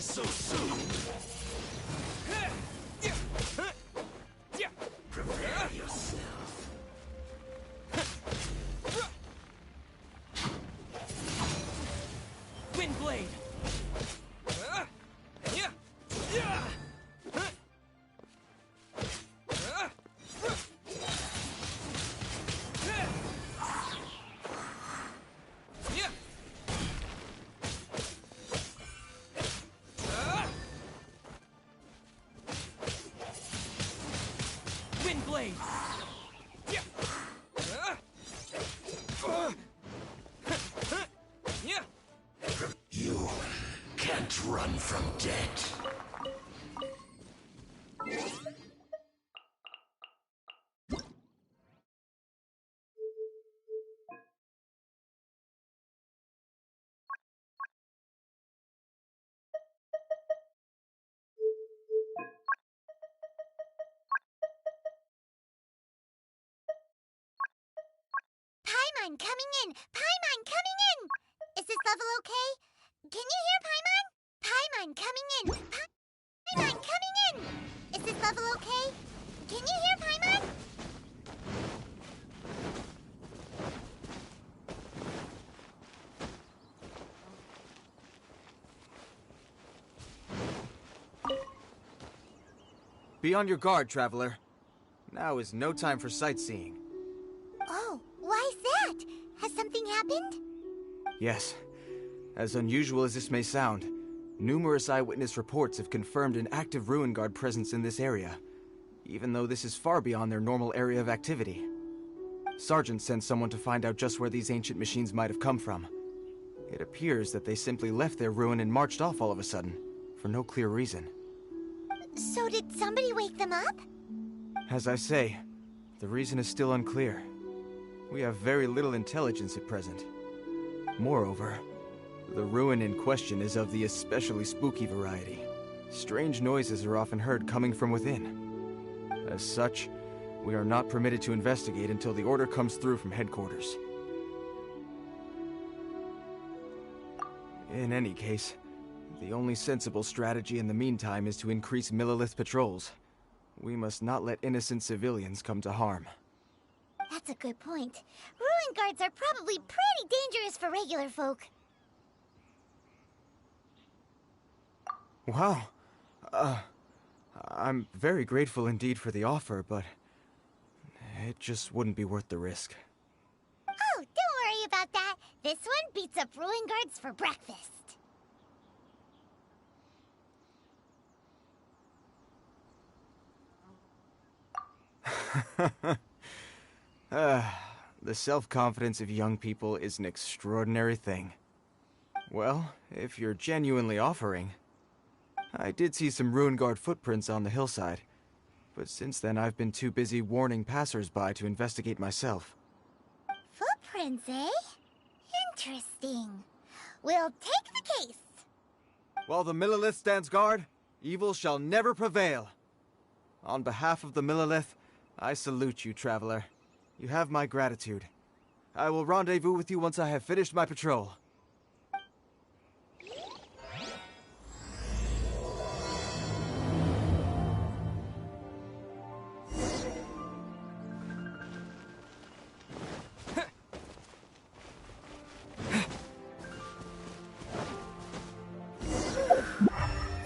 so soon. Prepare yourself. Wind blade. Wind blade. You can't run from death. Paimon coming in! Paimon coming in! Is this level okay? Can you hear Paimon? Paimon coming in! Paimon coming in! Is this level okay? Can you hear Paimon? Be on your guard, traveler. Now is no time for sightseeing. Oh, why's that? Has something happened? Yes. As unusual as this may sound, numerous eyewitness reports have confirmed an active Ruin Guard presence in this area, even though this is far beyond their normal area of activity. Sergeant sent someone to find out just where these ancient machines might have come from. It appears that they simply left their ruin and marched off all of a sudden, for no clear reason. So did somebody wake them up? As I say, the reason is still unclear. We have very little intelligence at present. Moreover, the ruin in question is of the especially spooky variety. Strange noises are often heard coming from within. As such, we are not permitted to investigate until the order comes through from headquarters. In any case, the only sensible strategy in the meantime is to increase Millilith patrols. We must not let innocent civilians come to harm. That's a good point. Ruin guards are probably pretty dangerous for regular folk. Wow. I'm very grateful indeed for the offer, but it just wouldn't be worth the risk. Oh, don't worry about that. This one beats up ruin guards for breakfast. The self-confidence of young people is an extraordinary thing. Well, if you're genuinely offering... I did see some Ruin Guard footprints on the hillside, but since then I've been too busy warning passers-by to investigate myself. Footprints, eh? Interesting. We'll take the case. While the Millilith stands guard, evil shall never prevail. On behalf of the Millilith, I salute you, traveler. You have my gratitude. I will rendezvous with you once I have finished my patrol.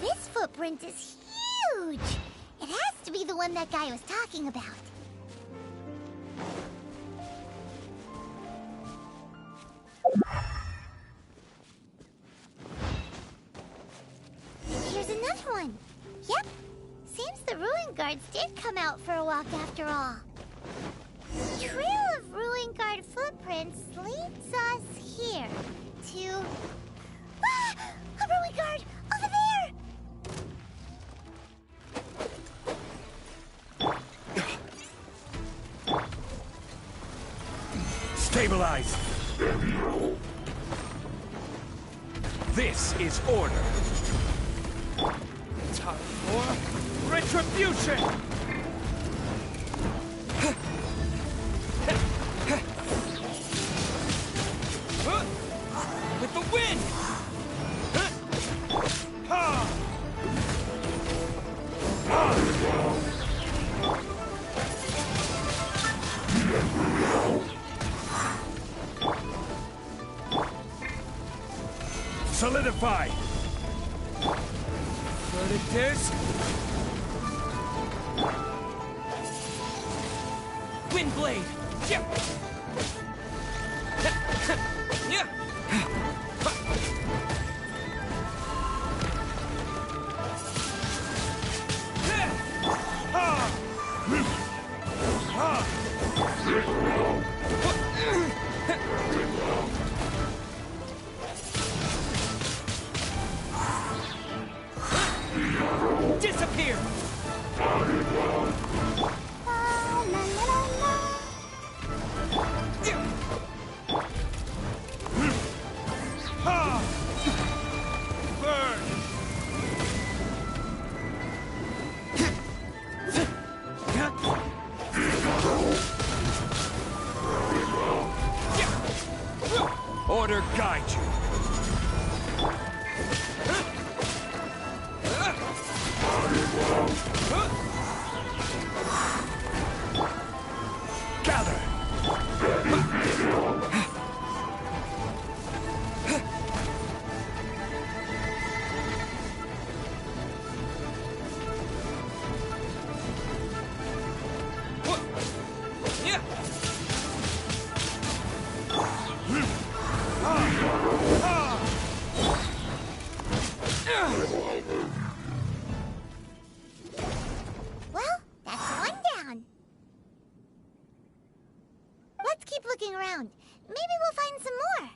This footprint is huge! It has to be the one that guy was talking about. Here's another one. Yep. Seems the Ruin Guards did come out for a walk after all. Trail of Ruin Guard footprints leads us here to... Ah! A Ruin Guard! Over there! Stabilize! This is order. Time for retribution! With the wind! Ha! Solidify! Verdict is... Windblade! Yeah. Yeah. Disappear! Burn! Order guide you. Gather. Yeah. Well, that's one down. Let's keep looking around. Maybe we'll find some more.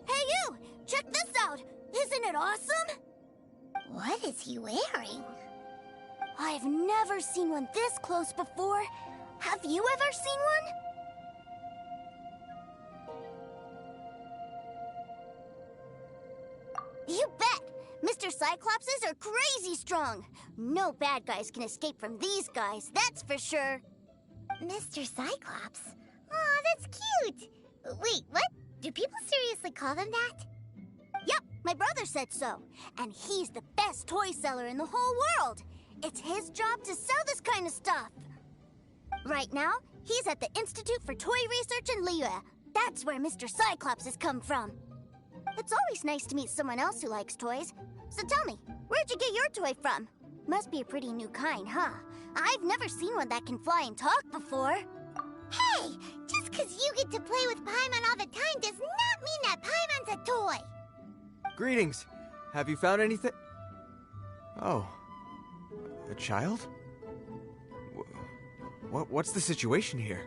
Hey you! Check this out! Isn't it awesome? What is he wearing? I've never seen one this close before. Have you ever seen one? You bet! Mr. Cyclopses are crazy strong. No bad guys can escape from these guys, that's for sure. Mr. Cyclops? Aw, that's cute! Wait, what? Do people seriously call them that? Yep, my brother said so. And he's the best toy seller in the whole world. It's his job to sell this kind of stuff. Right now, he's at the Institute for Toy Research in Liyue. That's where Mr. Cyclops has come from. It's always nice to meet someone else who likes toys. So tell me, where'd you get your toy from? Must be a pretty new kind, huh? I've never seen one that can fly and talk before. Hey! Just because you get to play with Paimon all the time does not mean that Paimon's a toy! Greetings. Have you found anything? Oh. A child? What's the situation here?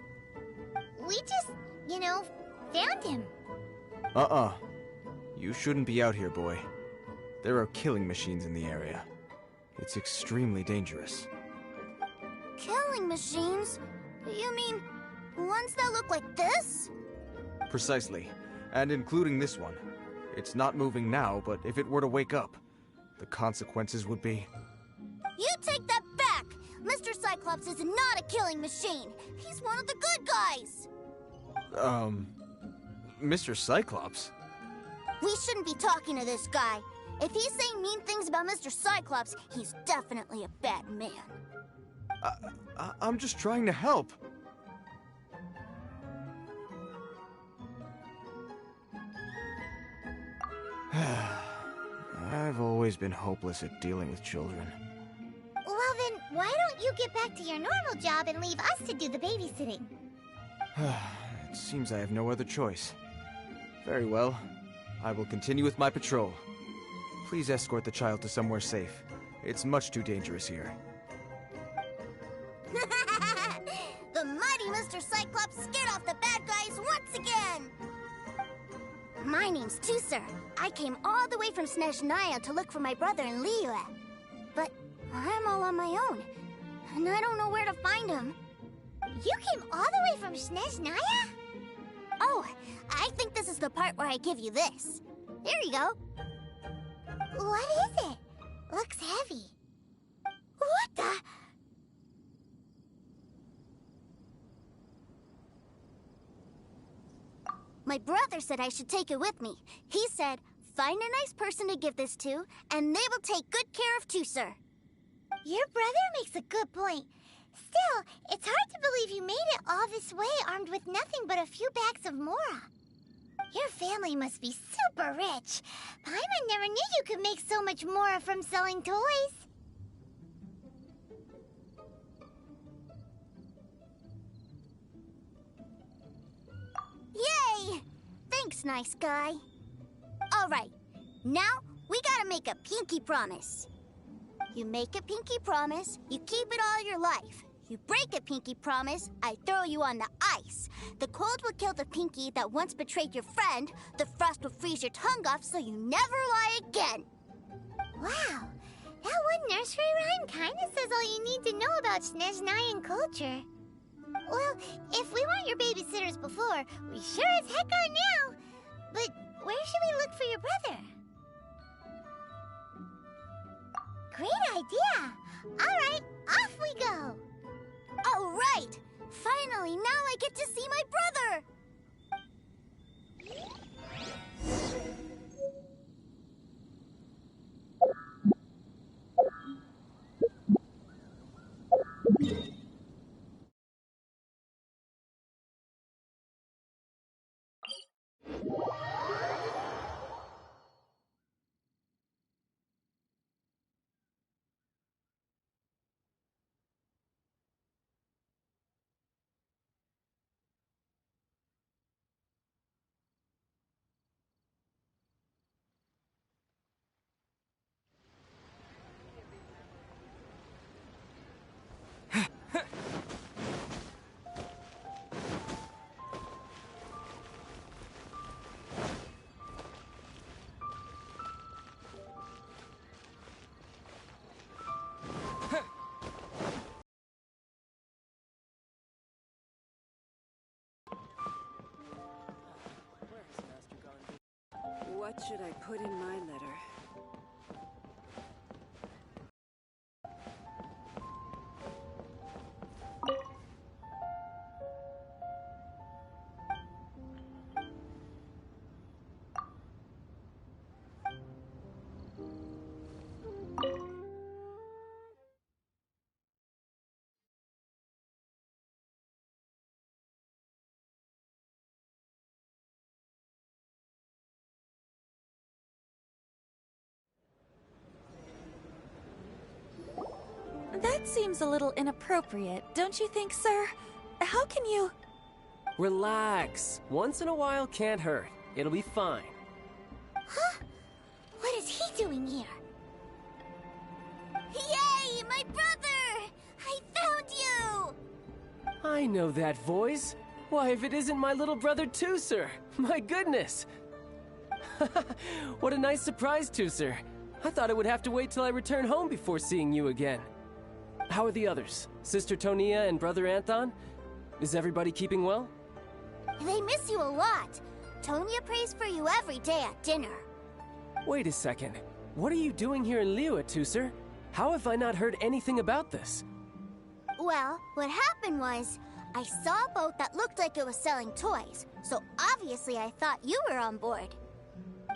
We just, found him. You shouldn't be out here, boy. There are killing machines in the area. It's extremely dangerous. Killing machines? You mean ones that look like this? Precisely. And including this one. It's not moving now, but if it were to wake up, the consequences would be... You take that back! Mr. Cyclops is not a killing machine. He's one of the good guys. Mr. Cyclops? We shouldn't be talking to this guy. If he's saying mean things about Mr. Cyclops, he's definitely a bad man. I'm just trying to help. I've always been hopeless at dealing with children. Well then, why don't you get back to your normal job and leave us to do the babysitting? It seems I have no other choice. Very well. I will continue with my patrol. Please escort the child to somewhere safe. It's much too dangerous here. The mighty Mr. Cyclops scared off the bad guys once again! My name's Tusser. I came all the way from Snezhnaya to look for my brother in Liyue. But I'm all on my own, and I don't know where to find him. You came all the way from Snezhnaya? Oh, I think this is the part where I give you this. Here you go. What is it? Looks heavy. What the? My brother said I should take it with me. He said, find a nice person to give this to, and they will take good care of Tusser. Your brother makes a good point. Still, it's hard to believe you made it all this way armed with nothing but a few bags of Mora. Your family must be super rich. Paimon never knew you could make so much Mora from selling toys. Yay! Thanks, nice guy. All right, now we gotta make a pinky promise. You make a pinky promise, you keep it all your life. You break a pinky promise, I throw you on the ice. The cold will kill the pinky that once betrayed your friend. The frost will freeze your tongue off so you never lie again. Wow, that one nursery rhyme kinda says all you need to know about Snezhnayan culture. Well, if we weren't your babysitters before, we sure as heck are now. But where should we look for your brother? Great idea! Alright, off we go! All right! Finally, now I get to see my brother! What should I put in my letter? That seems a little inappropriate, don't you think, sir? How can you... Relax. Once in a while can't hurt. It'll be fine. Huh? What is he doing here? Yay, my brother! I found you! I know that voice. Why, if it isn't my little brother Tusser! My goodness! What a nice surprise, Tusser. I thought I would have to wait till I return home before seeing you again. How are the others? Sister Tonia and Brother Anthon? Is everybody keeping well? They miss you a lot. Tonia prays for you every day at dinner. Wait a second. What are you doing here in Liyue, Tusser? How have I not heard anything about this? Well, what happened was, I saw a boat that looked like it was selling toys, so obviously I thought you were on board.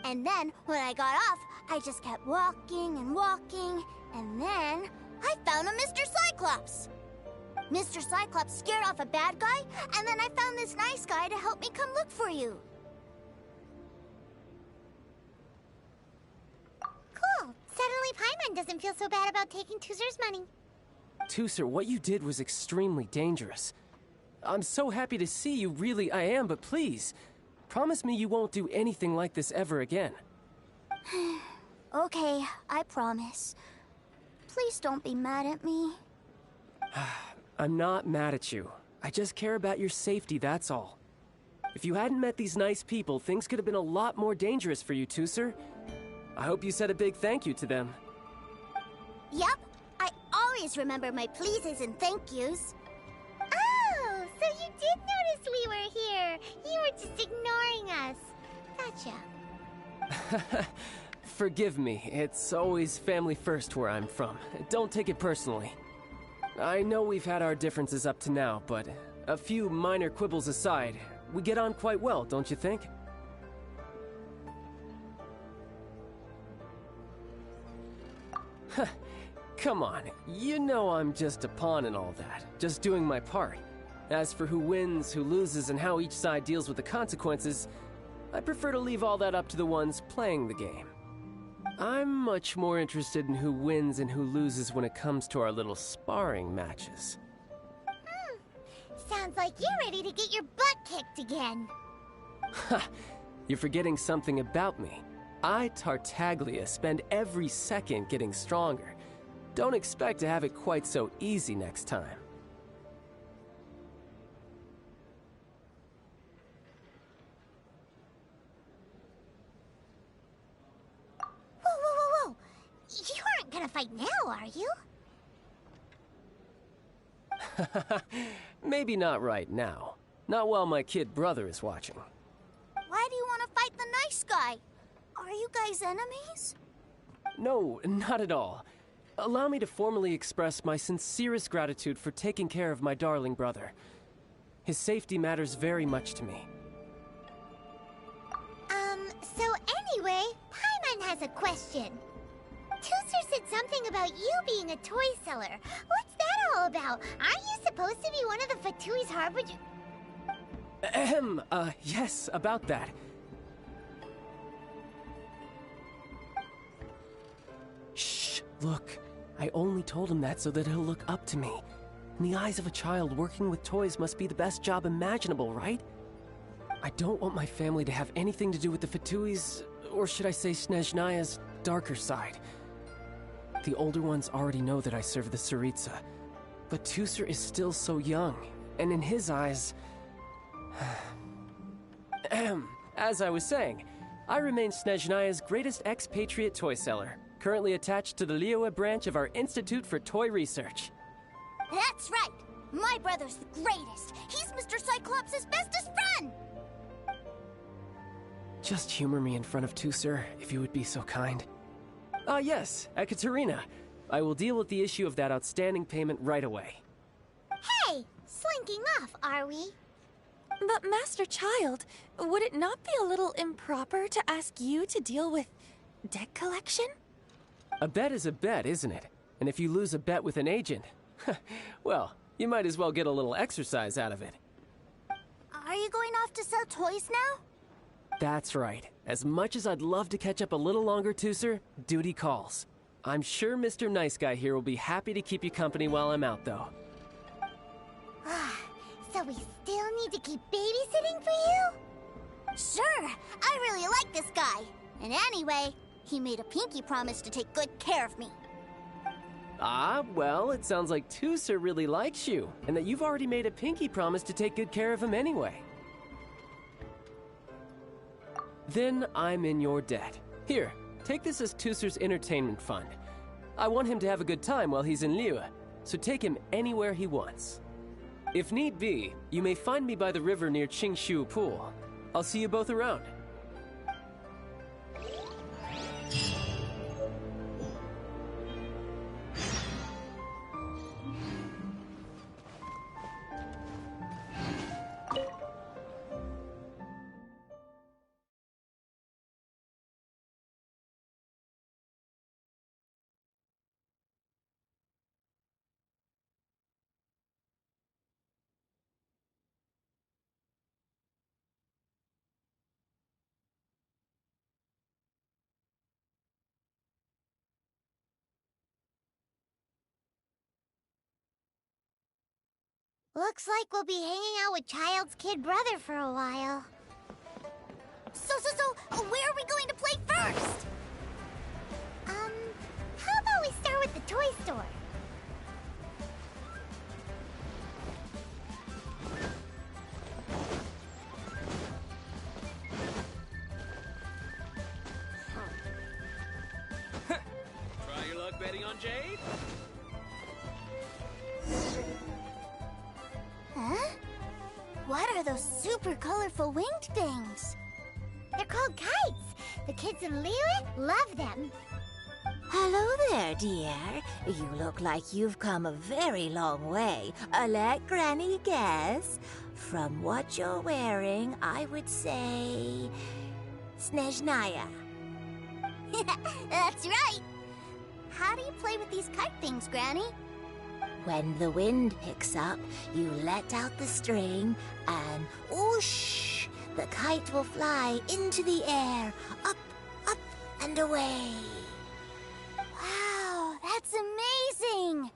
And then, when I got off, I just kept walking and walking, and then I found a Mr. Cyclops! Mr. Cyclops scared off a bad guy, and then I found this nice guy to help me come look for you. Cool. Suddenly Paimon doesn't feel so bad about taking Tusser's money. Tusser, what you did was extremely dangerous. I'm so happy to see you, really I am, but please, promise me you won't do anything like this ever again. Okay, I promise. Please don't be mad at me. I'm not mad at you. I just care about your safety, that's all. If you hadn't met these nice people, things could have been a lot more dangerous for you two, sir. I hope you said a big thank you to them. Yep, I always remember my pleases and thank yous. Oh, so you did notice we were here. You were just ignoring us. Gotcha. Forgive me, it's always family first where I'm from. Don't take it personally. I know we've had our differences up to now, but a few minor quibbles aside, we get on quite well, don't you think? Come on, you know I'm just a pawn and all that, just doing my part. As for who wins, who loses, and how each side deals with the consequences, I prefer to leave all that up to the ones playing the game. I'm much more interested in who wins and who loses when it comes to our little sparring matches. Sounds like you're ready to get your butt kicked again. Ha! You're forgetting something about me. I, Tartaglia, spend every second getting stronger. Don't expect to have it quite so easy next time. Whoa, whoa, whoa, whoa! You aren't gonna fight now, are you? Maybe not right now. Not while my kid brother is watching. Why do you want to fight the nice guy? Are you guys enemies? No, not at all. Allow me to formally express my sincerest gratitude for taking care of my darling brother. His safety matters very much to me. So anyway, Paimon has a question. Tooser said something about you being a toy seller. What's that all about? Aren't you supposed to be one of the Fatui's harbinger? Ahem, yes, about that. Shh, look. I only told him that so that he'll look up to me. In the eyes of a child, working with toys must be the best job imaginable, right? I don't want my family to have anything to do with the Fatui's, or should I say Snezhnaya's, darker side. The older ones already know that I serve the Tsaritsa, but Tooser is still so young, and in his eyes... As I was saying, I remain Snezhnaya's greatest expatriate toy seller, currently attached to the Liyue branch of our Institute for Toy Research. That's right! My brother's the greatest! He's Mr. Cyclops' bestest friend! Just humor me in front of Tooser, if you would be so kind. Ah, yes, Ekaterina. I will deal with the issue of that outstanding payment right away. Hey, slinking off, are we? But Master Child, would it not be a little improper to ask you to deal with debt collection? A bet is a bet, isn't it? And if you lose a bet with an agent, well, you might as well get a little exercise out of it. Are you going off to sell toys now? That's right. As much as I'd love to catch up a little longer, Tooser, duty calls. I'm sure Mr. Nice Guy here will be happy to keep you company while I'm out, though. So we still need to keep babysitting for you? Sure, I really like this guy. And anyway, he made a pinky promise to take good care of me. Ah, well, it sounds like Tooser really likes you, and that you've already made a pinky promise to take good care of him anyway. Then I'm in your debt. Here, take this as Tooser's entertainment fund. I want him to have a good time while he's in Liyue, so take him anywhere he wants. If need be, you may find me by the river near Qingshu Pool. I'll see you both around. Looks like we'll be hanging out with Child's kid brother for a while. So, where are we going to play first? How about we start with the toy store? Try your luck betting on Jade? Huh? What are those super colorful winged things? They're called kites. The kids in Liyue love them. Hello there, dear. You look like you've come a very long way. Let Granny guess. From what you're wearing, I would say... Snezhnaya. That's right. How do you play with these kite things, Granny? When the wind picks up, you let out the string and whoosh! The kite will fly into the air, up, and away. Wow, that's amazing!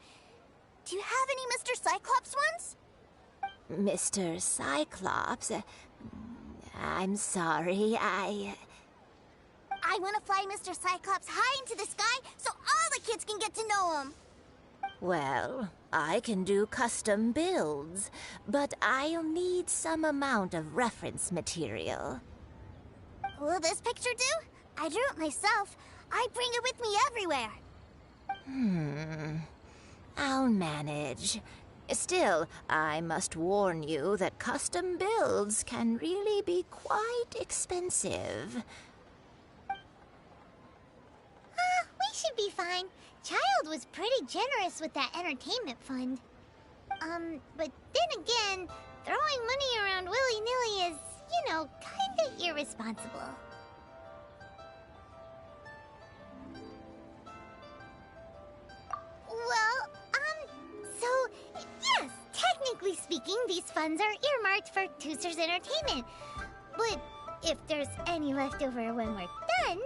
Do you have any Mr. Cyclops ones? Mr. Cyclops? I'm sorry, I want to fly Mr. Cyclops high into the sky so all the kids can get to know him. Well, I can do custom builds, but I'll need some amount of reference material. Will this picture do? I drew it myself. I bring it with me everywhere. I'll manage. Still, I must warn you that custom builds can really be quite expensive. We should be fine. Child was pretty generous with that entertainment fund. But then again, throwing money around willy-nilly is, kinda irresponsible. Well, so, yes, technically speaking, these funds are earmarked for Tooster's entertainment. But if there's any left over when we're done...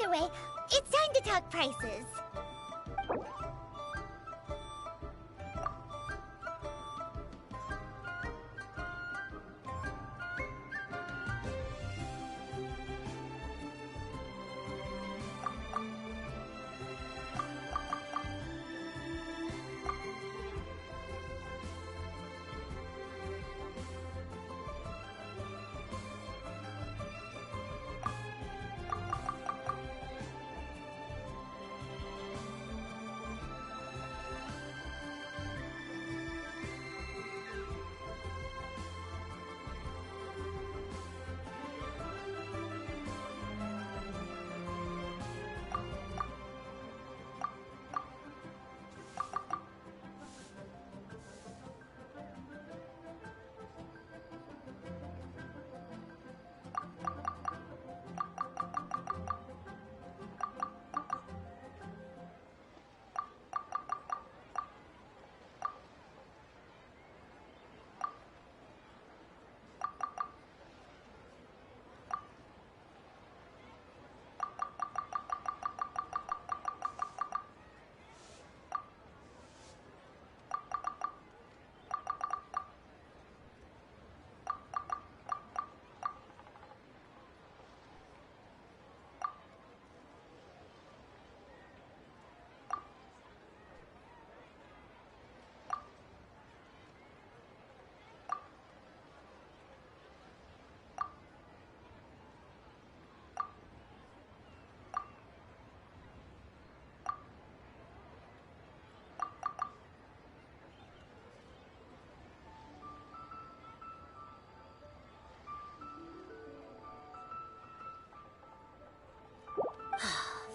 Either way, it's time to talk prices.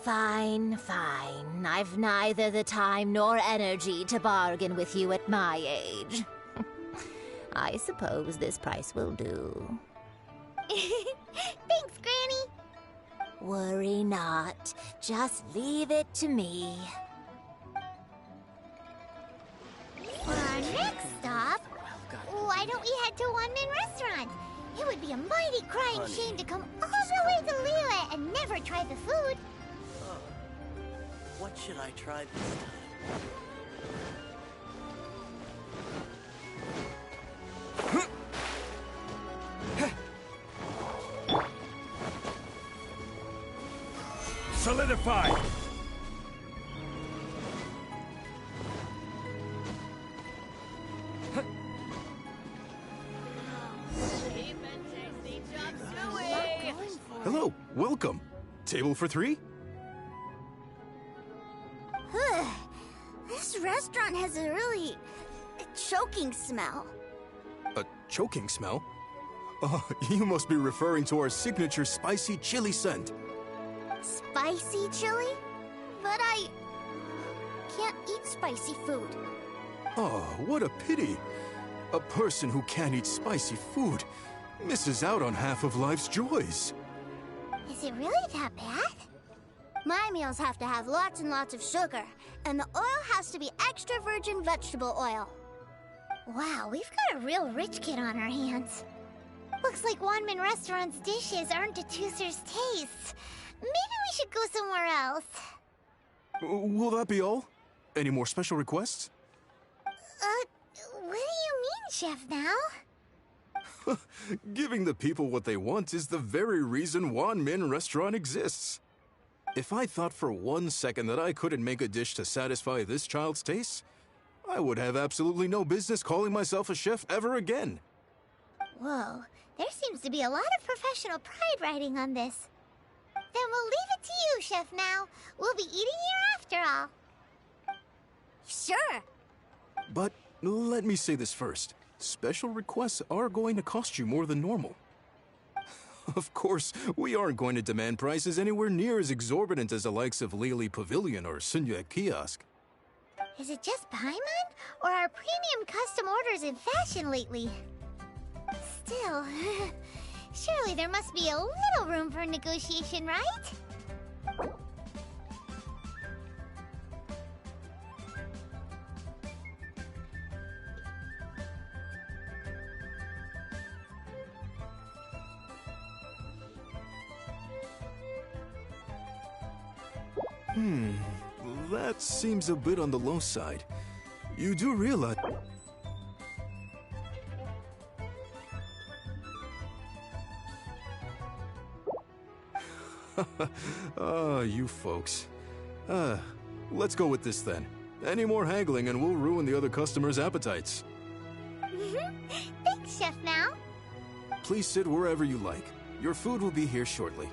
Fine. I've neither the time nor energy to bargain with you at my age. I suppose this price will do. Thanks, Granny. Worry not. Just leave it to me. For our next stop, why don't we head to One-Man Restaurant? It would be a mighty crying shame to come all the way to Liyue and never try the food. What should I try this time? Solidify! Hello, welcome. Table for 3? This restaurant has a really choking smell. A choking smell? Oh, you must be referring to our signature spicy chili scent. Spicy chili? But I can't eat spicy food. Oh, what a pity. A person who can't eat spicy food misses out on half of life's joys. Is it really that bad? My meals have to have lots and lots of sugar, and the oil has to be extra virgin vegetable oil. Wow, we've got a real rich kid on our hands. Looks like Wanmin Restaurant's dishes aren't to Tooser's taste. Maybe we should go somewhere else. Will that be all? Any more special requests? What do you mean, Chef Now? Giving the people what they want is the very reason Wanmin Restaurant exists. If I thought for 1 second that I couldn't make a dish to satisfy this child's taste, I would have absolutely no business calling myself a chef ever again. Whoa, there seems to be a lot of professional pride riding on this. Then we'll leave it to you, Chef Now. We'll be eating here after all. Sure. But let me say this first. Special requests are going to cost you more than normal. Of course, we aren't going to demand prices anywhere near as exorbitant as the likes of Lily Pavilion or Sunya Kiosk. Is it just Paimon? Or are premium custom orders in fashion lately? Still, surely there must be a little room for negotiation, right? That seems a bit on the low side. You do realize... you folks. Let's go with this then. Any more haggling and we'll ruin the other customers' appetites. Thanks, Chef Now. Please sit wherever you like. Your food will be here shortly.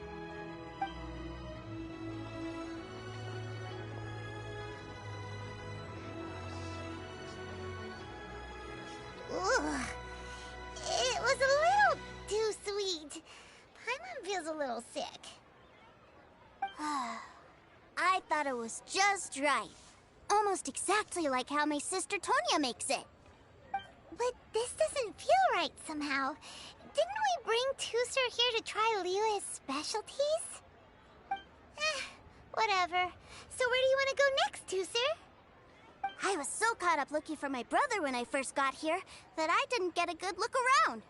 Ugh. It was a little too sweet. Paimon feels a little sick. I thought it was just right. Almost exactly like how my sister Tonya makes it. But this doesn't feel right somehow. Didn't we bring Tooser here to try Liyue's specialties? Whatever. So where do you want to go next, Tooser? I was so caught up looking for my brother when I first got here that I didn't get a good look around.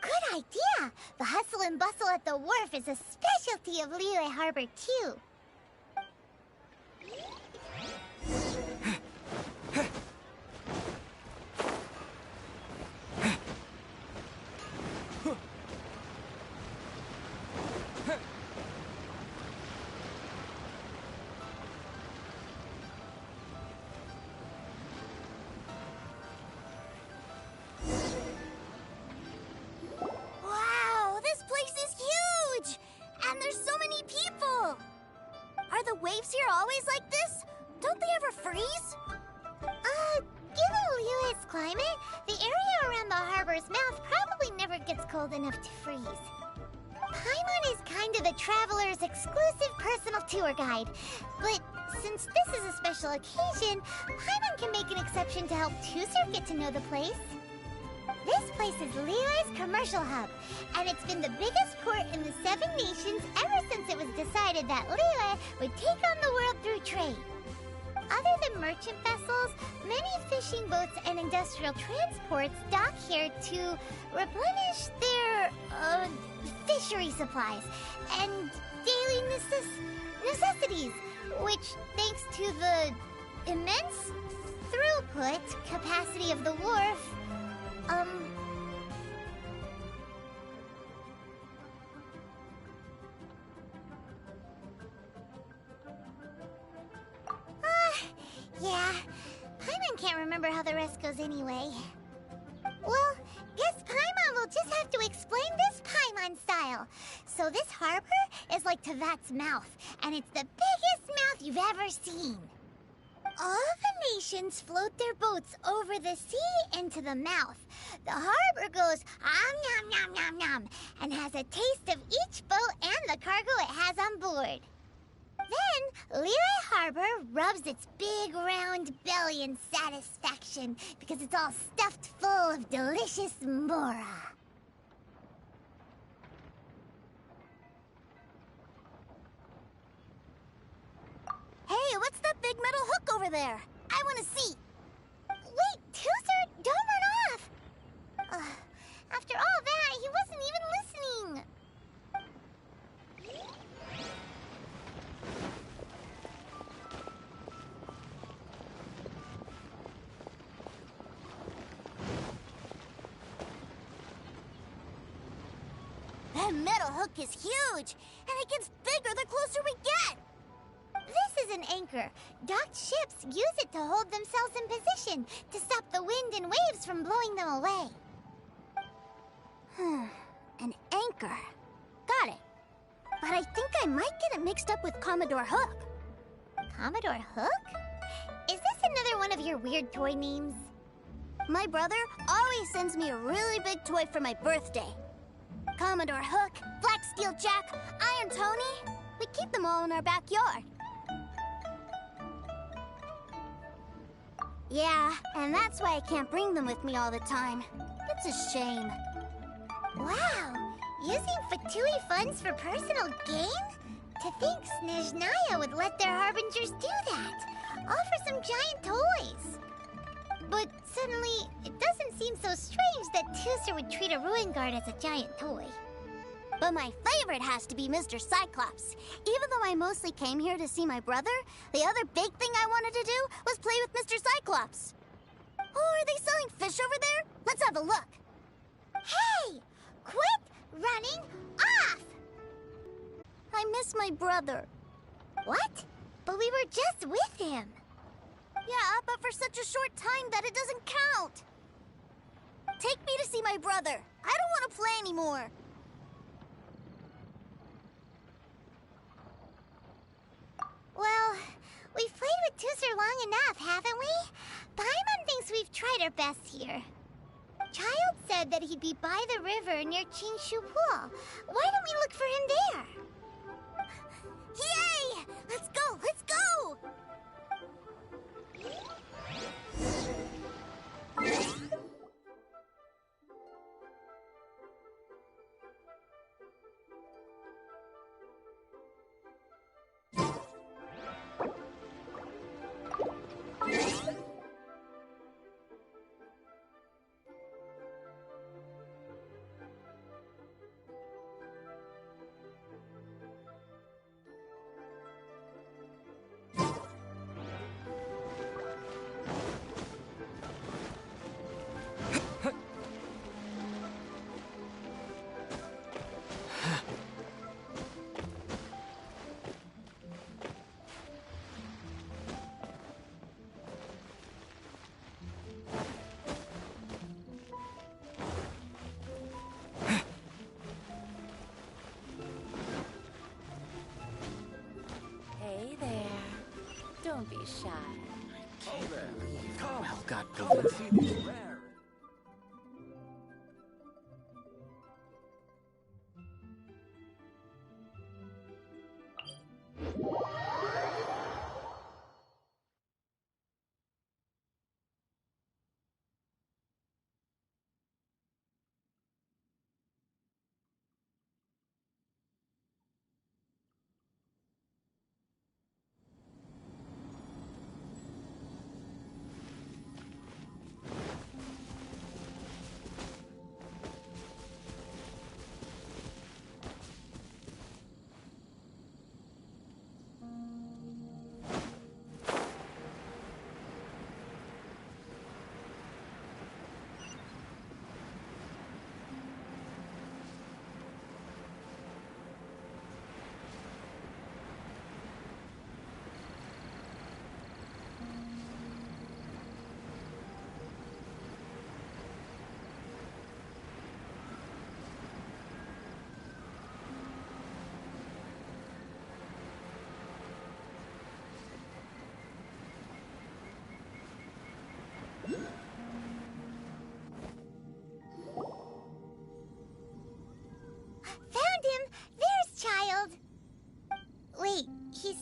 Good idea! The hustle and bustle at the wharf is a specialty of Liyue Harbor, too. Wow, this place is huge! And there's so many people! Are the waves here always like this? Don't they ever freeze? Given Liyue's climate, the area around the harbor's mouth probably never gets cold enough to freeze. Paimon is kind of the traveler's exclusive personal tour guide, but since this is a special occasion, Paimon can make an exception to help Tooser get to know the place. This place is Liyue's commercial hub, and it's been the biggest port in the 7 nations ever since it was decided that Liyue would take on the world through trade. Other than merchant vessels, many fishing boats and industrial transports dock here to replenish their, fishery supplies and daily necessities, which, thanks to the immense throughput capacity of the wharf, Yeah, Paimon can't remember how the rest goes anyway. Well, guess Paimon will just have to explain this Paimon style. So this harbor is like Tevat's mouth, and it's the biggest mouth you've ever seen. All the nations float their boats over the sea into the mouth. The harbor goes nom nom nom nom and has a taste of each boat and the cargo it has on board. Then, Lire Harbor rubs its big round belly in satisfaction because it's all stuffed full of delicious mora. Hey, what's that big metal hook over there? I want to see. Wait, Tooser, don't run off! After all that, he wasn't even listening. That metal hook is huge, and it gets bigger the closer we get. This is an anchor. Docked ships use it to hold themselves in position to stop the wind and waves from blowing them away. An anchor. Got it. But I think I might get it mixed up with Commodore Hook. Commodore Hook? Is this another one of your weird toy names? My brother always sends me a really big toy for my birthday. Commodore Hook, Black Steel Jack, Iron Tony. We keep them all in our backyard. Yeah, and that's why I can't bring them with me all the time. It's a shame. Wow! Using Fatui funds for personal gain? To think Snezhnaya would let their harbingers do that! All for some giant toys! But suddenly, it doesn't seem so strange that Tooser would treat a ruin guard as a giant toy. But my favorite has to be Mr. Cyclops. Even though I mostly came here to see my brother, the other big thing I wanted to do was play with Mr. Cyclops. Oh, are they selling fish over there? Let's have a look. Hey! Quit running off! I miss my brother. What? But we were just with him. Yeah, but for such a short time that it doesn't count. Take me to see my brother. I don't want to play anymore. Well, we've played with Tooser long enough, haven't we? Paimon thinks we've tried our best here. Child said that he'd be by the river near Qingshu Pool. Why don't we look for him there? Yay! Let's go! Let's go! Hey there. Don't be shy. Well, God, Valenti.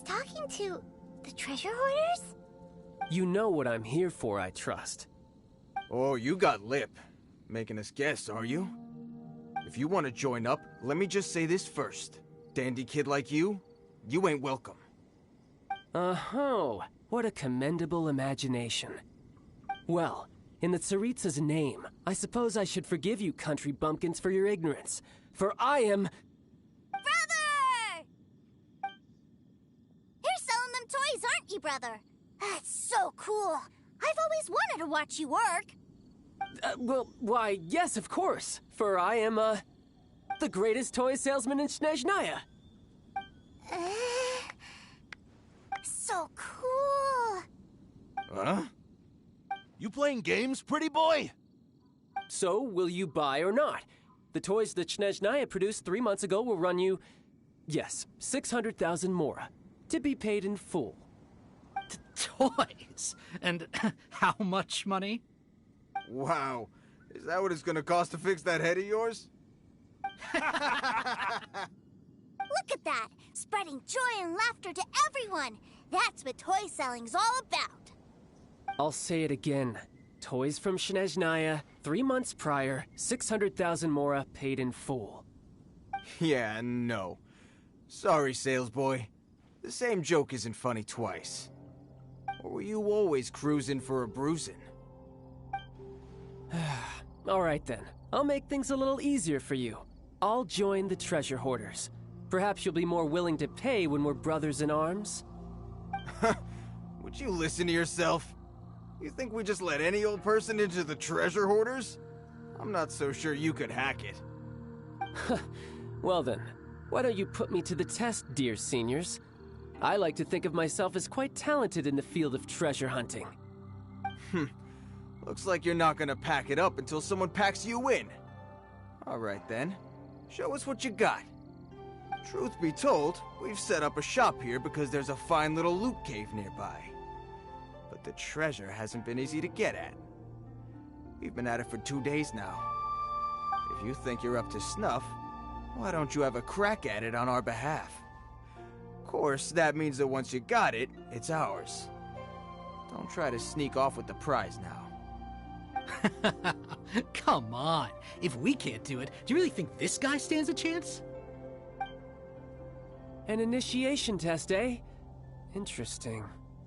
talking to the treasure hoarders? You know what I'm here for, I trust. Oh, you got lip. Making us guess, are you? If you want to join up, let me just say this first. Dandy kid like you ain't welcome. Oh, what a commendable imagination. Well, in the Tsaritsa's name, I suppose I should forgive you country bumpkins for your ignorance, for I am... Brother! You're selling them toys, aren't you, brother? That's so cool. I've always wanted to watch you work. Well, why, yes, of course, for I am, the greatest toy salesman in Snezhnaya. So cool. Huh? You playing games, pretty boy? So, will you buy or not? The toys that Snezhnaya produced 3 months ago will run you, yes, 600,000 mora, to be paid in full. Toys? And how much money? Wow. Is that what it's gonna cost to fix that head of yours? Look at that! Spreading joy and laughter to everyone! That's what toy selling's all about! I'll say it again. Toys from Snezhnaya, 3 months prior, 600,000 mora paid in full. Yeah, no. Sorry, sales boy. The same joke isn't funny twice. Or were you always cruising for a bruising? All right then. I'll make things a little easier for you. I'll join the treasure hoarders. Perhaps you'll be more willing to pay when we're brothers in arms? Would you listen to yourself? You think we just let any old person into the treasure hoarders? I'm not so sure you could hack it. Well then, why don't you put me to the test, dear seniors? I like to think of myself as quite talented in the field of treasure hunting. Looks like you're not gonna pack it up until someone packs you in. Alright then, show us what you got. Truth be told, we've set up a shop here because there's a fine little loot cave nearby. But the treasure hasn't been easy to get at. We've been at it for 2 days now. If you think you're up to snuff, why don't you have a crack at it on our behalf? Of course, that means that once you got it, it's ours. Don't try to sneak off with the prize now. Come on. If we can't do it, do you really think this guy stands a chance? An initiation test, eh? Interesting.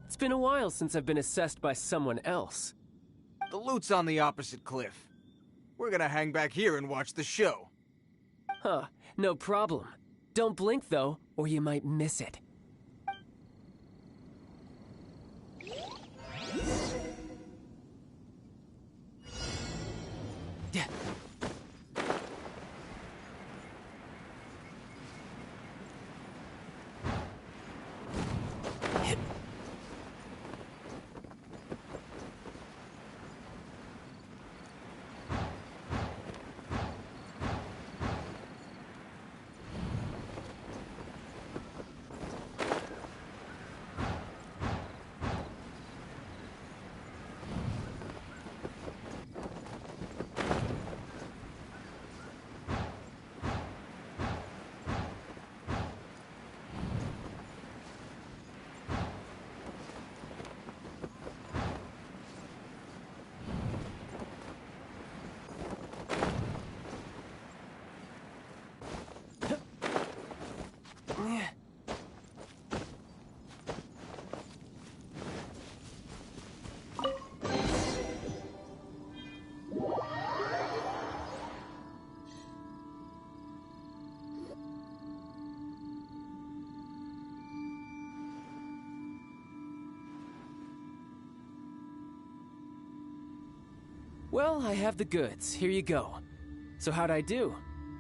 It's been a while since I've been assessed by someone else. The loot's on the opposite cliff. We're gonna hang back here and watch the show. Huh, no problem. Don't blink, though, or you might miss it. Yeah. Well, I have the goods. Here you go. So how'd I do?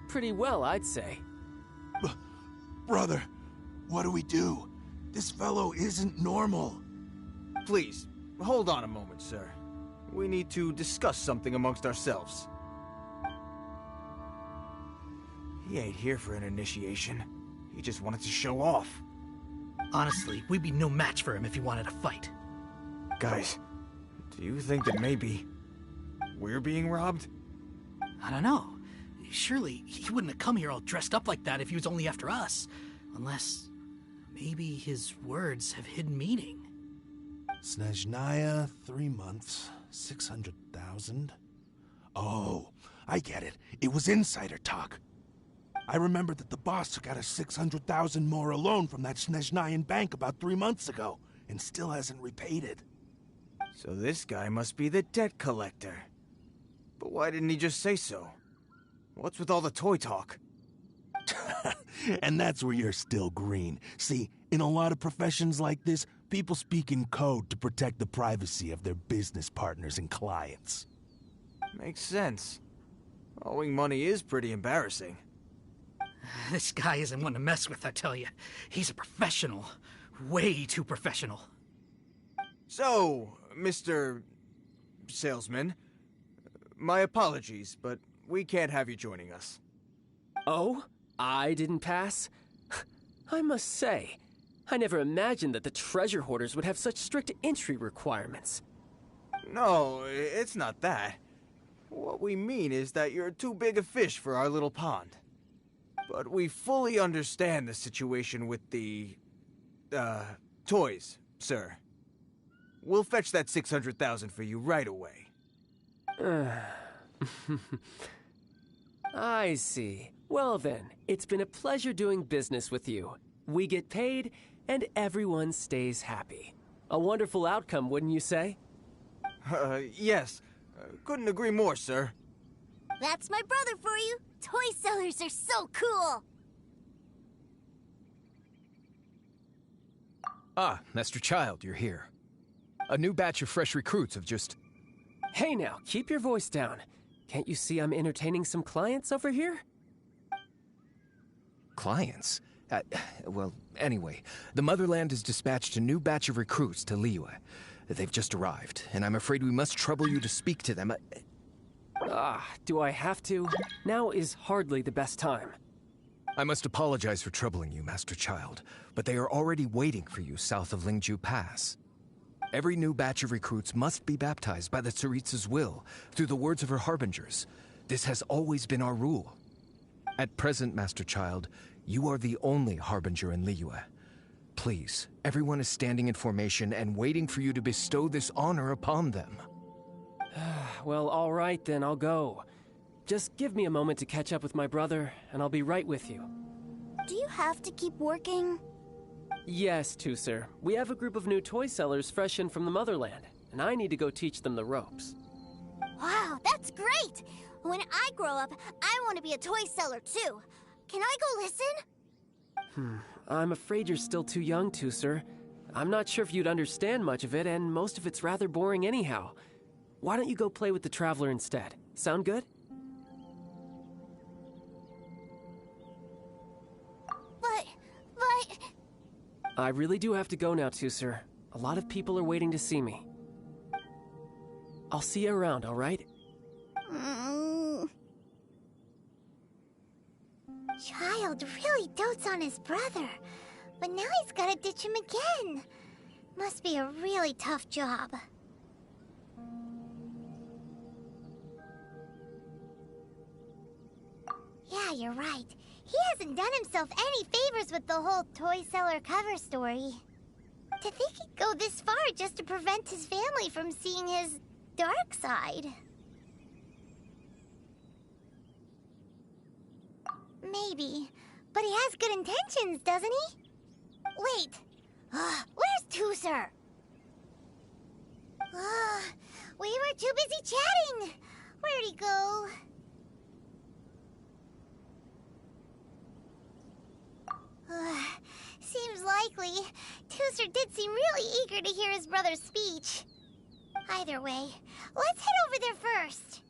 Pretty well, I'd say. Brother, what do we do? This fellow isn't normal. Please, hold on a moment, sir. We need to discuss something amongst ourselves. He ain't here for an initiation. He just wanted to show off. Honestly, we'd be no match for him if he wanted to fight. Guys, do you think that maybe we're being robbed? I don't know. Surely he wouldn't have come here all dressed up like that if he was only after us. Unless Maybe his words have hidden meaning. Snezhnaya, 3 months, 600,000. Oh, I get it. It was insider talk. I remember that the boss took out a 600,000 more loan from that Snezhnayan bank about 3 months ago, and still hasn't repaid it. So this guy must be the debt collector. But why didn't he just say so? What's with all the toy talk? And that's where you're still green. See, in a lot of professions like this, people speak in code to protect the privacy of their business partners and clients. Makes sense. Owing money is pretty embarrassing. This guy isn't one to mess with, I tell you. He's a professional. Way too professional. So, Mr. Salesman, my apologies, but we can't have you joining us. Oh? I didn't pass? I must say, I never imagined that the treasure hoarders would have such strict entry requirements. No, it's not that. What we mean is that you're too big a fish for our little pond. But we fully understand the situation with the, toys, sir. We'll fetch that 600,000 for you right away. I see. Well then, it's been a pleasure doing business with you. We get paid, and everyone stays happy. A wonderful outcome, wouldn't you say? Yes. Couldn't agree more, sir. That's my brother for you. Toy sellers are so cool. Ah, Master Child, you're here. A new batch of fresh recruits have just... Hey now, keep your voice down. Can't you see I'm entertaining some clients over here? Clients? Well, anyway, the Motherland has dispatched a new batch of recruits to Liyue. They've just arrived, and I'm afraid we must trouble you to speak to them. Do I have to? Now is hardly the best time. I must apologize for troubling you, Master Child, but they are already waiting for you south of Lingju Pass. Every new batch of recruits must be baptized by the Tsaritsa's will, through the words of her harbingers. This has always been our rule. At present, Master Child, you are the only harbinger in Liyue. Please, everyone is standing in formation and waiting for you to bestow this honor upon them. Well, all right then, I'll go. Just give me a moment to catch up with my brother, and I'll be right with you. Do you have to keep working? Yes, Tusser. We have a group of new toy sellers fresh in from the Motherland, and I need to go teach them the ropes. Wow, that's great! When I grow up, I want to be a toy seller too. Can I go listen? I'm afraid you're still too young, Tusser. I'm not sure if you'd understand much of it, and most of it's rather boring anyhow. Why don't you go play with the Traveler instead? Sound good? But... I really do have to go now, Tusser. A lot of people are waiting to see me. I'll see you around, all right? Child really dotes on his brother, but now he's gotta ditch him again. Must be a really tough job. Yeah, you're right. He hasn't done himself any favors with the whole toy seller cover story. To think he'd go this far just to prevent his family from seeing his dark side. Maybe, but he has good intentions, doesn't he? Wait, where's Tusser? We were too busy chatting. Where'd he go? Seems likely. Tusser did seem really eager to hear his brother's speech. Either way, let's head over there first.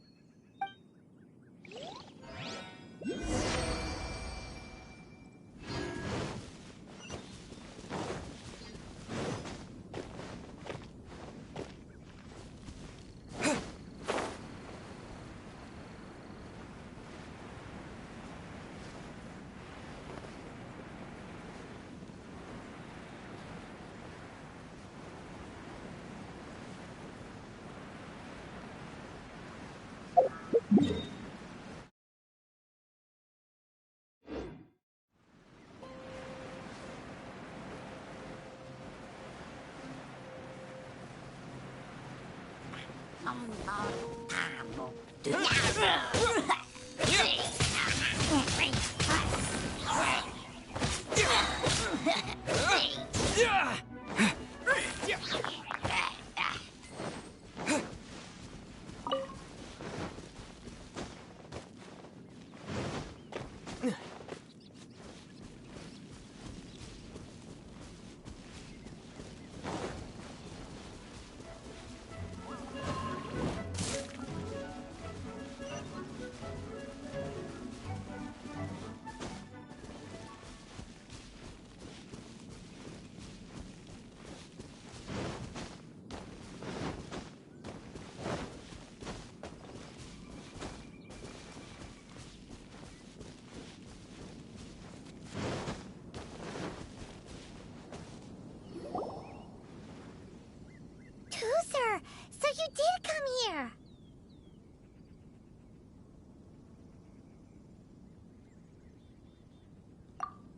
So you did come here!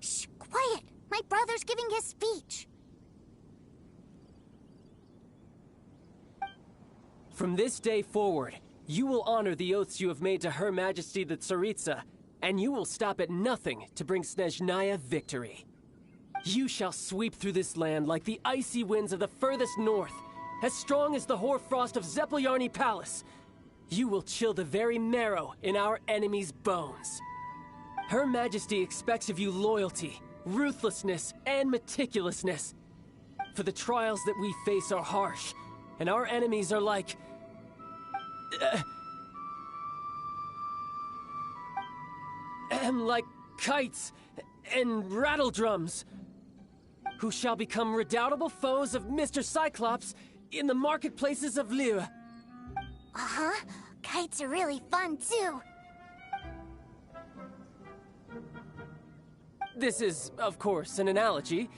Shh, quiet! My brother's giving his speech. From this day forward, you will honor the oaths you have made to Her Majesty the Tsaritsa, and you will stop at nothing to bring Snezhnaya victory. You shall sweep through this land like the icy winds of the furthest north, as strong as the hoarfrost of Zepelyarny Palace. You will chill the very marrow in our enemies' bones. Her Majesty expects of you loyalty, ruthlessness, and meticulousness. For the trials that we face are harsh, and our enemies are like... like kites and rattledrums, who shall become redoubtable foes of Mr. Cyclops in the marketplaces of Liyue. Uh-huh. Kites are really fun, too. This is, of course, an analogy.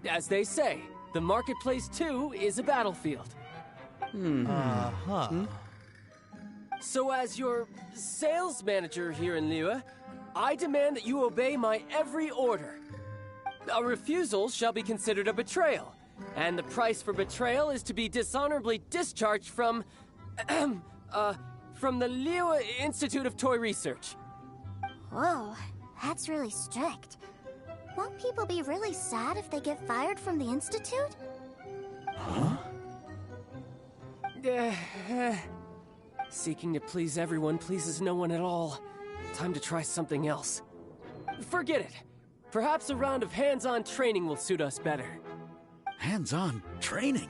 As they say, the marketplace, too, is a battlefield. So as your sales manager here in Liyue, I demand that you obey my every order. A refusal shall be considered a betrayal, and the price for betrayal is to be dishonorably discharged from the Liyue Institute of Toy Research. Whoa, that's really strict. Won't people be really sad if they get fired from the Institute? Huh? Seeking to please everyone pleases no one at all. Time to try something else. Forget it. Perhaps a round of hands-on training will suit us better. Hands-on training?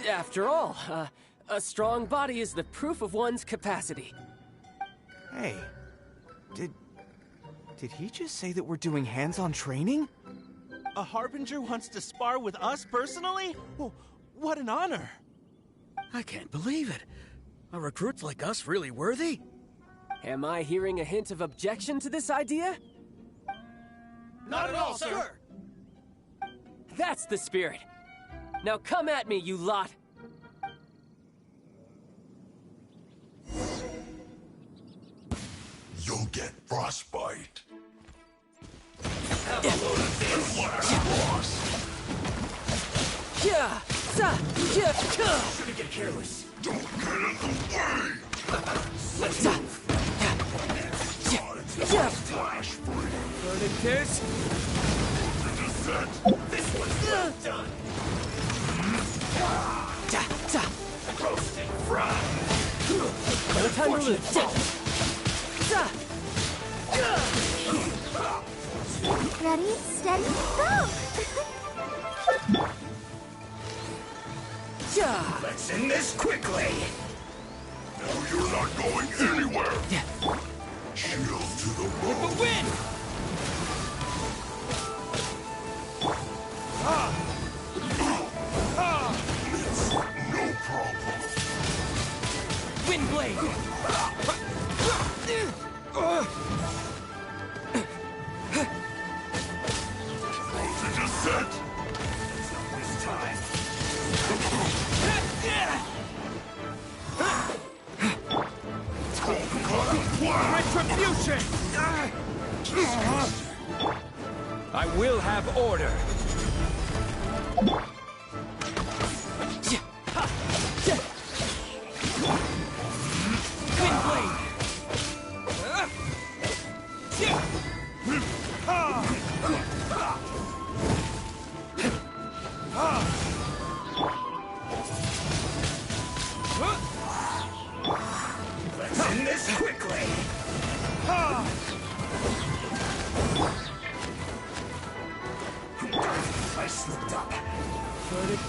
After all, a strong body is the proof of one's capacity. Hey, did he just say that we're doing hands-on training? A Harbinger wants to spar with us personally? Well, what an honor! I can't believe it. Are recruits like us really worthy? Am I hearing a hint of objection to this idea? Not at all, sir! That's the spirit. Now come at me, you lot! You'll get frostbite. Shouldn't get careless. Don't get in the way! Flash free. Verdict this one's well done. Roasted fried. No time to lose. Ready, steady, go! Let's end this quickly. No, you're not going anywhere! Shield to the With bone! the wind! It's no problem. Windblade! Did you set? This time. Retribution! I will have order.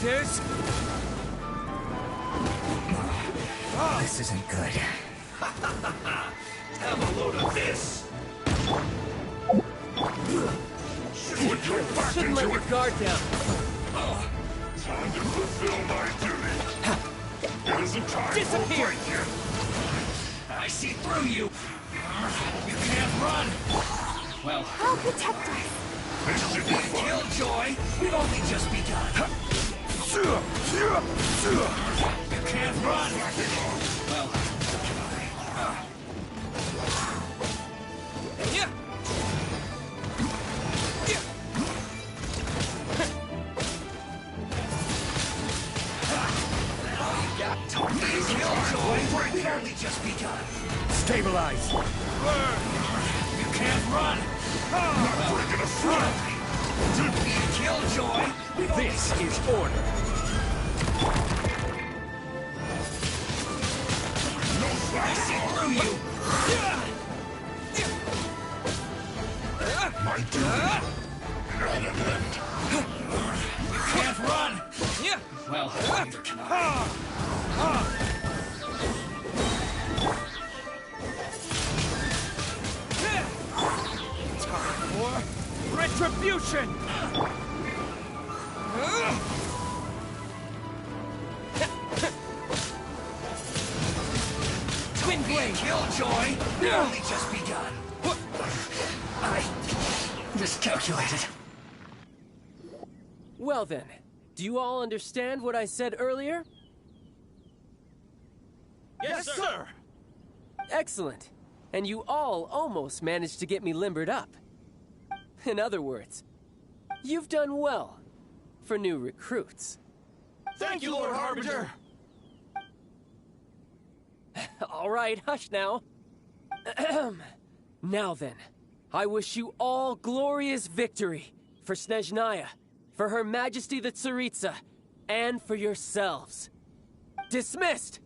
This? This isn't good. Have a load of this! Put your back Shouldn't let your guard down. Time to fulfill my duty. It isn't time Disappear. for break you. I see through you. You can't run. Well, I'll protect us. this should be fun. Killjoy, we've only just begun. You can't run. Well, yeah. Killjoy, we've only just begun. Stabilize. You can't run. Not breaking a sweat. Killjoy, this is order. No slack through you. My duty at an end. You can't run. Well, neither can I. Time for retribution! Twin blade! Killjoy! Only just begun! I miscalculated. Well then, do you all understand what I said earlier? Yes, sir! Excellent. And you all almost managed to get me limbered up. In other words, you've done well for new recruits. Thank you, Lord Harbinger! All right, hush now. Now then, I wish you all glorious victory for Snezhnaya, for Her Majesty the Tsaritsa, and for yourselves. Dismissed!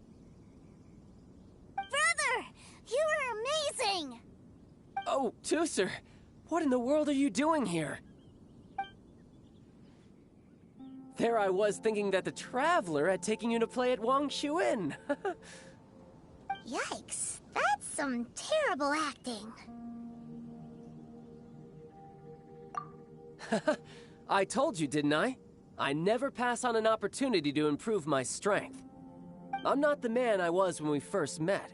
Brother! You are amazing! Oh, Tusser, what in the world are you doing here? There I was thinking that the Traveler had taken you to play at Wang Xuan. Yikes, that's some terrible acting. I told you, didn't I? I never pass on an opportunity to improve my strength. I'm not the man I was when we first met.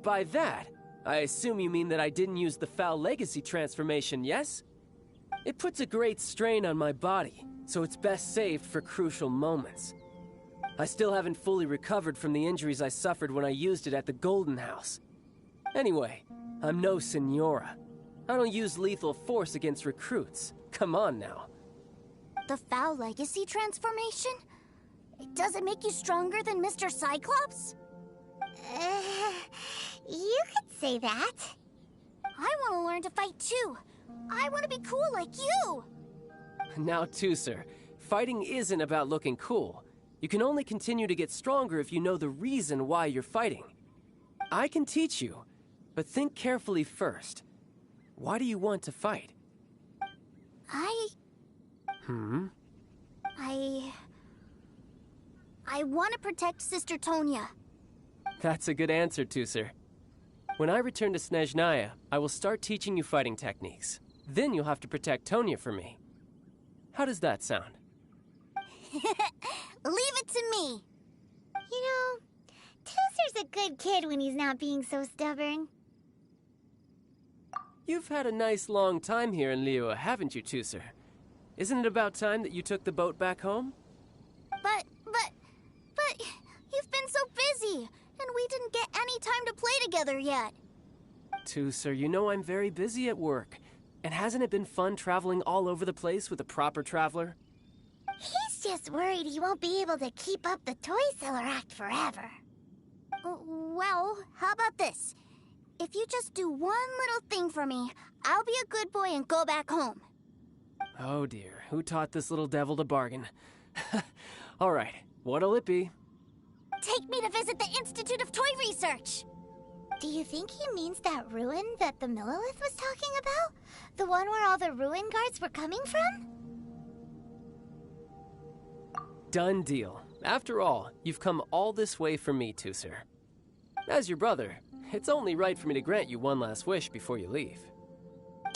By that, I assume you mean that I didn't use the Foul Legacy transformation, yes? It puts a great strain on my body, so it's best saved for crucial moments. I still haven't fully recovered from the injuries I suffered when I used it at the Golden House. Anyway, I'm no Senora. I don't use lethal force against recruits. Come on now. The Foul Legacy transformation? Does it make you stronger than Mr. Cyclops? You could say that. I want to learn to fight too. I want to be cool like you. Now, Tusser, fighting isn't about looking cool. You can only continue to get stronger if you know the reason why you're fighting. I can teach you, but think carefully first. Why do you want to fight? I want to protect Sister Tonya. That's a good answer, Tusser. When I return to Snezhnaya, I will start teaching you fighting techniques. Then you'll have to protect Tonya for me. How does that sound? Leave it to me. You know, Tusser's a good kid when he's not being so stubborn. You've had a nice long time here in Liyue, haven't you, Tusser? Isn't it about time that you took the boat back home? But you've been so busy, and we didn't get any time to play together yet. Tusser, you know I'm very busy at work. And hasn't it been fun traveling all over the place with a proper traveler? He's just worried he won't be able to keep up the toy seller act forever. Well, how about this? If you just do one little thing for me, I'll be a good boy and go back home. Oh dear, who taught this little devil to bargain? All right, what'll it be? Take me to visit the Institute of Toy Research. Do you think he means that ruin that the Millilith was talking about? The one where all the ruin guards were coming from? Done deal. After all, you've come all this way for me, Tusser. As your brother, it's only right for me to grant you one last wish before you leave.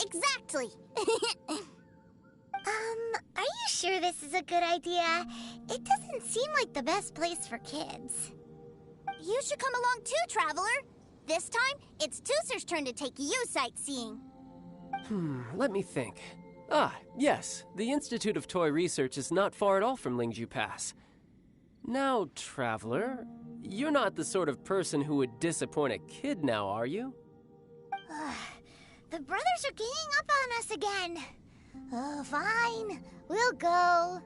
Exactly! Are you sure this is a good idea? It doesn't seem like the best place for kids. You should come along too, Traveler. This time, it's Tusser's turn to take you sightseeing. Let me think. Ah, yes, the Institute of Toy Research is not far at all from Lingju Pass. Now, Traveler, you're not the sort of person who would disappoint a kid now, are you? The brothers are ganging up on us again. Oh, fine. We'll go.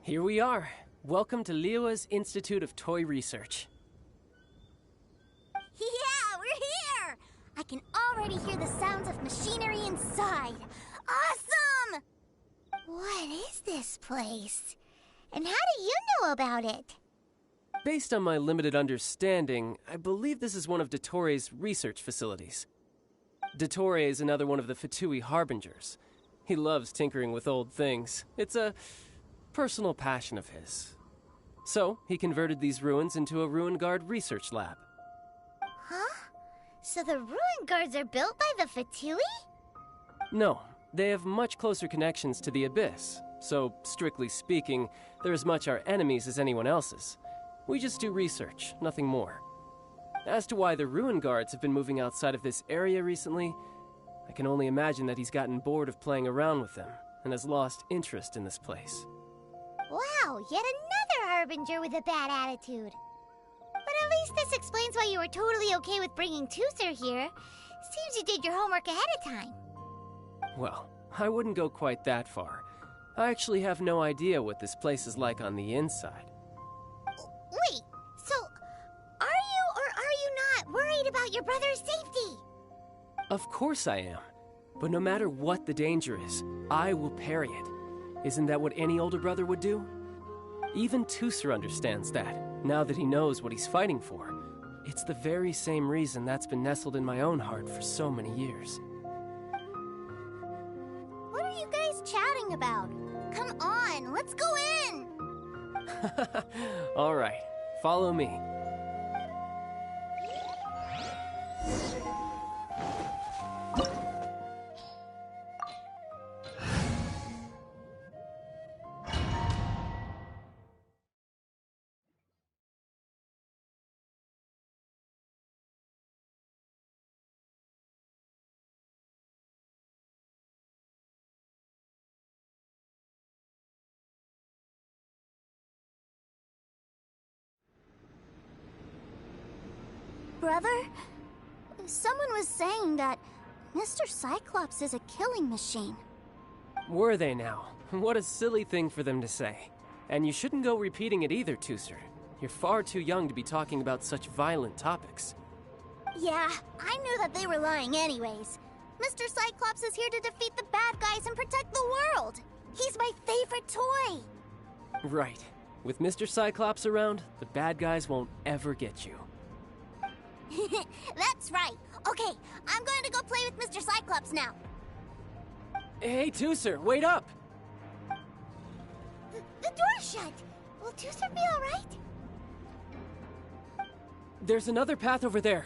Here we are. Welcome to Liyue's Institute of Toy Research. Yeah, we're here! I can already hear the sounds of machinery inside. Awesome! What is this place? And how do you know about it? Based on my limited understanding, I believe this is one of Dottoro's research facilities. Dottore is another one of the Fatui Harbingers. He loves tinkering with old things. It's a personal passion of his. So, he converted these ruins into a Ruin Guard research lab. Huh? So the Ruin Guards are built by the Fatui? No, they have much closer connections to the Abyss. So, strictly speaking, they're as much our enemies as anyone else's. We just do research, nothing more. As to why the Ruin Guards have been moving outside of this area recently, I can only imagine that he's gotten bored of playing around with them and has lost interest in this place. Wow, yet another Harbinger with a bad attitude. But at least this explains why you were totally okay with bringing Tusser here. Seems you did your homework ahead of time. Well, I wouldn't go quite that far. I actually have no idea what this place is like on the inside. Wait, so are you or are you not worried about your brother's safety? Of course I am. But no matter what the danger is, I will parry it. Isn't that what any older brother would do? Even Tusser understands that, now that he knows what he's fighting for. It's the very same reason that's been nestled in my own heart for so many years. What are you guys chatting about? Come on, let's go in! All right, follow me. Brother, someone was saying that Mr. Cyclops is a killing machine. Were they now? What a silly thing for them to say. And you shouldn't go repeating it either, Tusser. You're far too young to be talking about such violent topics. Yeah, I knew that they were lying anyways. Mr. Cyclops is here to defeat the bad guys and protect the world. He's my favorite toy. Right. With Mr. Cyclops around, the bad guys won't ever get you. That's right. Okay, I'm going to go play with Mr. Cyclops now. Hey, Tooser, wait up! The door's shut. Will Tooser be alright? There's another path over there.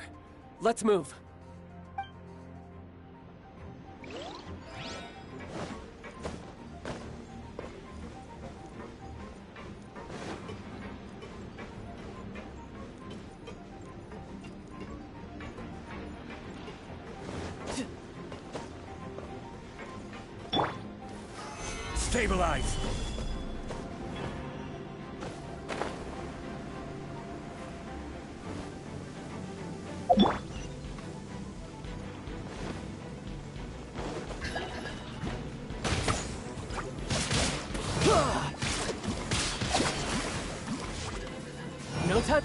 Let's move. Stabilize! No touch.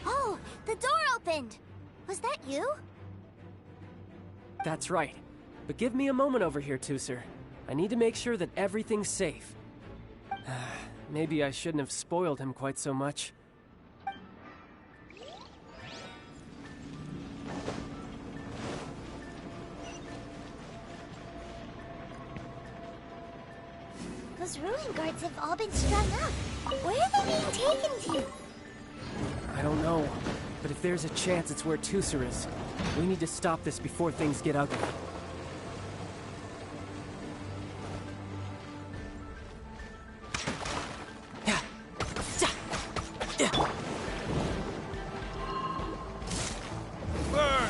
Oh, the door opened. Was that you? That's right. But give me a moment over here, Tooser. I need to make sure that everything's safe. Maybe I shouldn't have spoiled him quite so much. Those ruin guards have all been strung up. Where are they being taken to? I don't know, but if there's a chance it's where Tooser is, we need to stop this before things get ugly. Burn!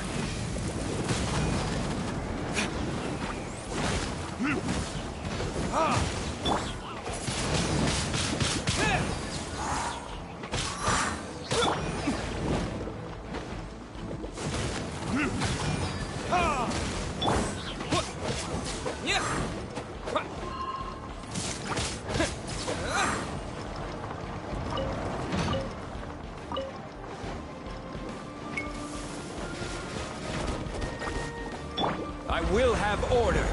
I will have order.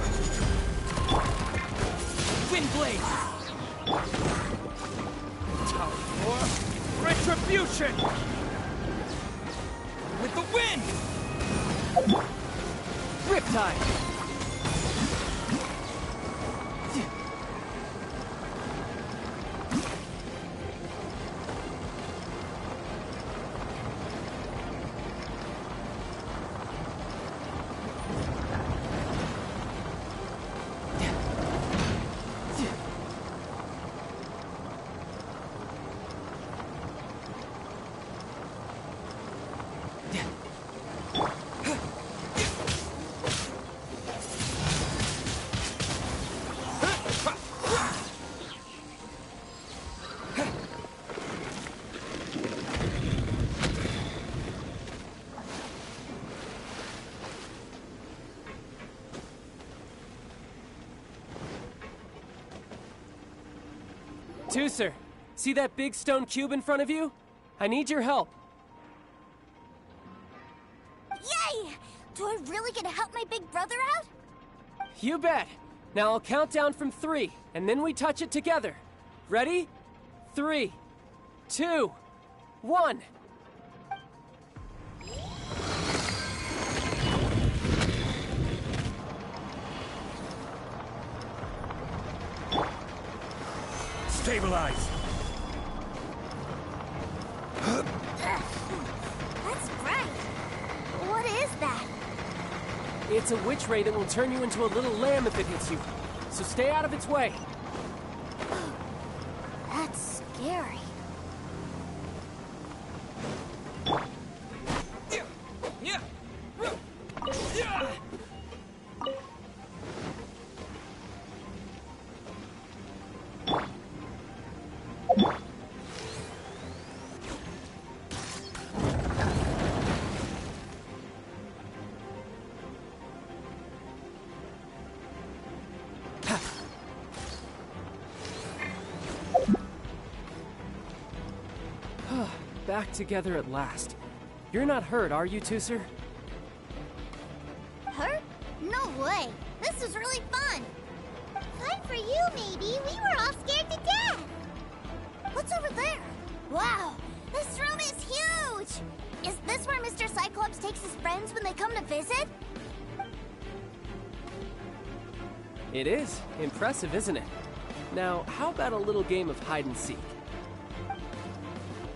Windblade! Time for retribution! With the wind! Riptide! Tooser, see that big stone cube in front of you? I need your help. Yay! Do I really get to help my big brother out? You bet. Now I'll count down from 3, and then we touch it together. Ready? 3, 2, 1. Stabilize! That's bright. What is that? It's a witch ray that will turn you into a little lamb if it hits you. So stay out of its way. That's scary. back together at last. You're not hurt, are you, Tooser? Hurt? No way. This is really fun. Fun for you, maybe. We were all scared to death. What's over there? Wow, this room is huge! Is this where Mr. Cyclops takes his friends when they come to visit? It is. Impressive, isn't it? Now, how about a little game of hide and seek?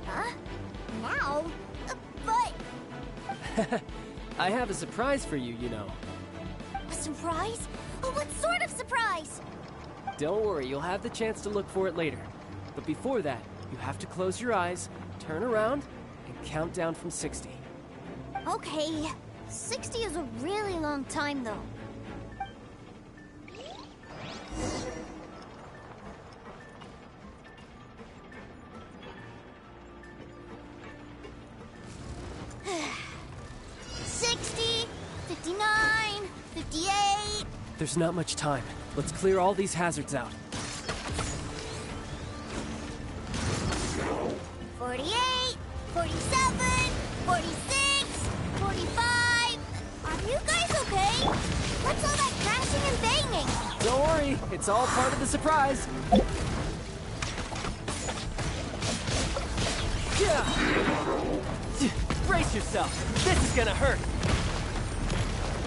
Huh? Now? But... I have a surprise for you, you know. A surprise? Oh, what sort of surprise? Don't worry, you'll have the chance to look for it later. But before that, you have to close your eyes, turn around, and count down from 60. Okay. 60 is a really long time, though. There's not much time. Let's clear all these hazards out. 48, 47, 46, 45. Are you guys okay? What's all that crashing and banging? Don't worry, it's all part of the surprise. Brace yourself. This is gonna hurt.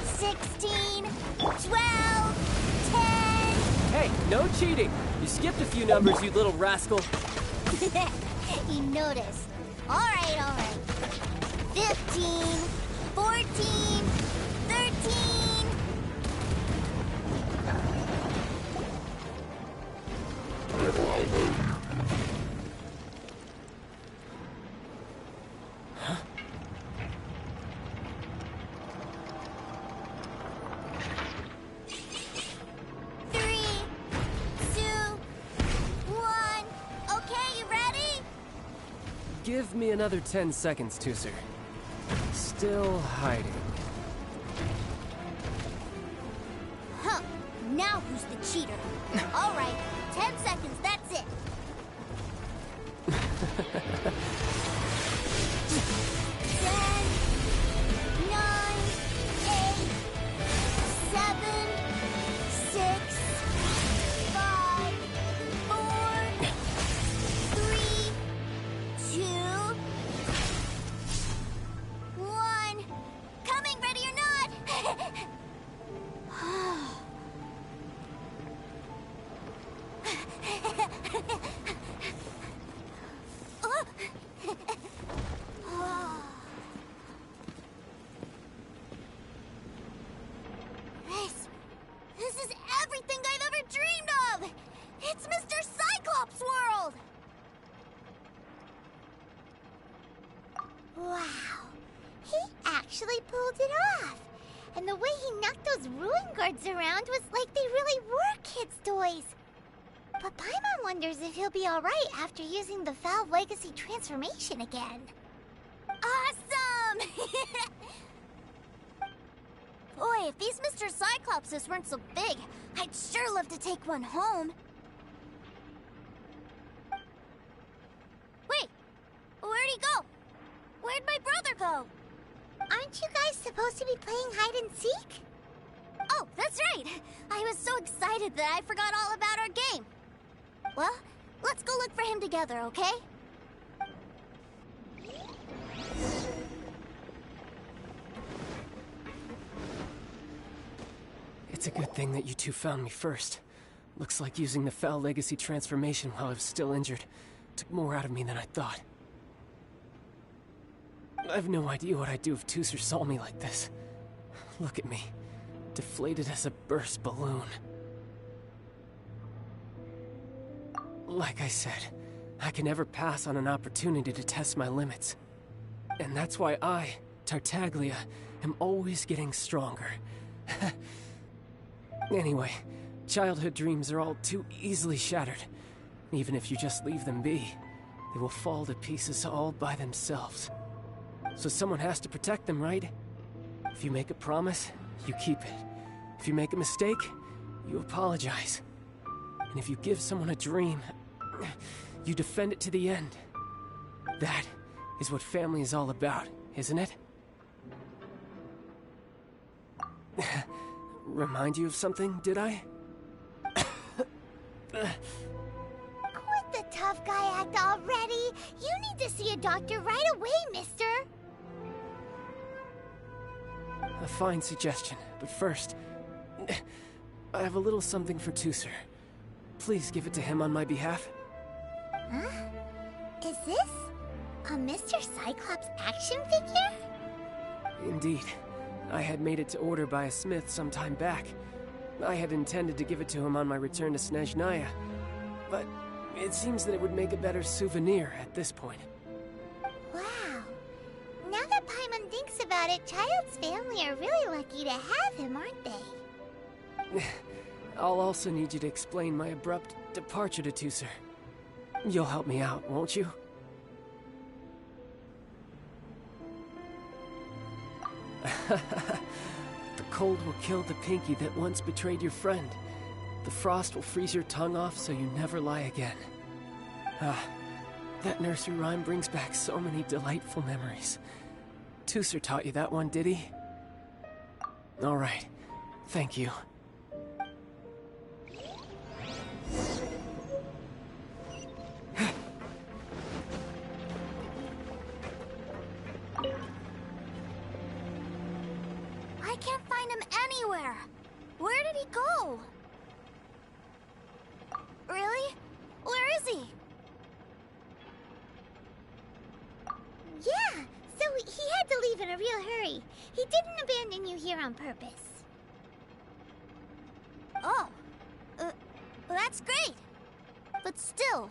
16, 12, 10. Hey, no cheating. You skipped a few numbers, you little rascal. He noticed. All right. 15, 14, 13. Huh? Give me another 10 seconds, Tooser. Still hiding. Huh. Now who's the cheater? All right. 10 seconds, that's it. 10, 9, 8, 7, 6, 5, 4, 3, 2, 1. Coming, ready or not. This is everything I've ever dreamed of! It's Mr. Cyclops' world! Wow. He actually pulled it off. And the way he knocked those ruin guards around was like they really were kids' toys. But Paimon wonders if he'll be alright after using the Valve Legacy transformation again. Awesome! Boy, if these Mr. Cyclopses weren't so big, I'd sure love to take one home. Wait, where'd he go? Where'd my brother go? Aren't you guys supposed to be playing hide and seek? Oh, that's right! I was so excited that I forgot all about our game. Well, let's go look for him together, okay? It's a good thing that you two found me first. Looks like using the Foul Legacy transformation while I was still injured took more out of me than I thought. I have no idea what I'd do if Tooser saw me like this. Look at me, deflated as a burst balloon. Like I said, I can never pass on an opportunity to test my limits. And that's why I, Tartaglia, am always getting stronger. Anyway, childhood dreams are all too easily shattered. Even if you just leave them be, they will fall to pieces all by themselves. So someone has to protect them, right? If you make a promise, you keep it. If you make a mistake, you apologize. And if you give someone a dream, you defend it to the end. That is what family is all about, isn't it? Remind you of something, did I? Quit the tough guy act already! You need to see a doctor right away, mister! A fine suggestion, but first, I have a little something for Tooser. Please give it to him on my behalf. Huh? Is this a Mr. Cyclops action figure? Indeed. I had made it to order by a smith some time back. I had intended to give it to him on my return to Snezhnaya, but it seems that it would make a better souvenir at this point. Wow. Now that Paimon thinks about it, Child's family are really lucky to have him, aren't they? I'll also need you to explain my abrupt departure to Tooser. You'll help me out, won't you? The cold will kill the pinky that once betrayed your friend. The frost will freeze your tongue off so you never lie again. Ah, that nursery rhyme brings back so many delightful memories. Tooser taught you that one, did he? All right. Thank you. I can't find him anywhere. Where did he go? Really? Where is he? Yeah, so he had to leave in a real hurry. He didn't abandon you here on purpose. Oh. That's great. But still,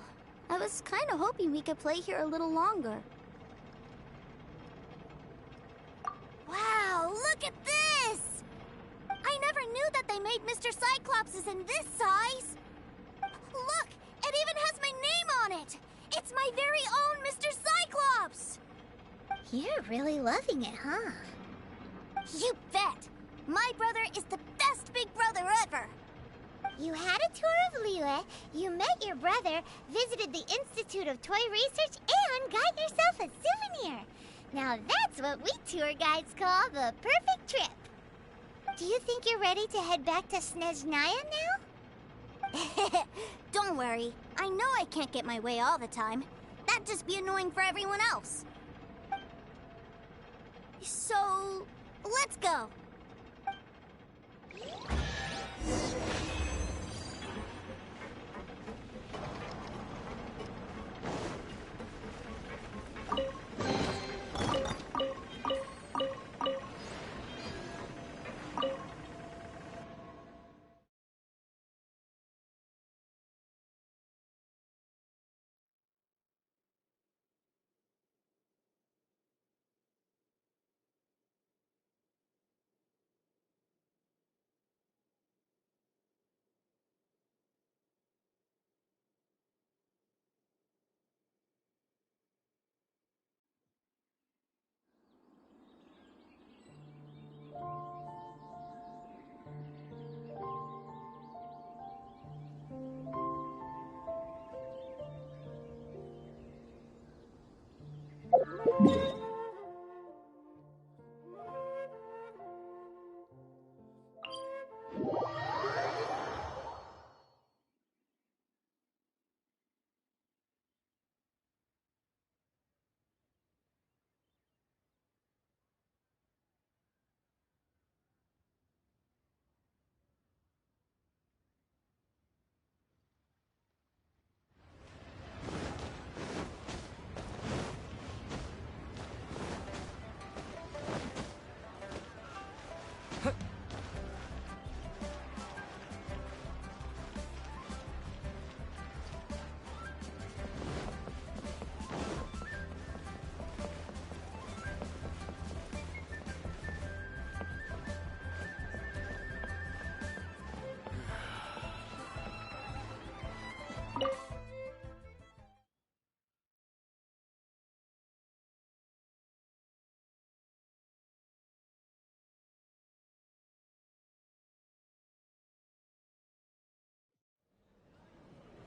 I was kind of hoping we could play here a little longer. Wow, look at this! I never knew that they made Mr. Cyclopses in this size. Look, it even has my name on it. It's my very own Mr. Cyclops! You're really loving it, huh? You bet! My brother is the best big brother ever! You had a tour of Liyue, you met your brother, visited the Institute of Toy Research, and got yourself a souvenir. Now that's what we tour guides call the perfect trip. Do you think you're ready to head back to Snezhnaya now? Don't worry. I know I can't get my way all the time. That'd just be annoying for everyone else. So, let's go.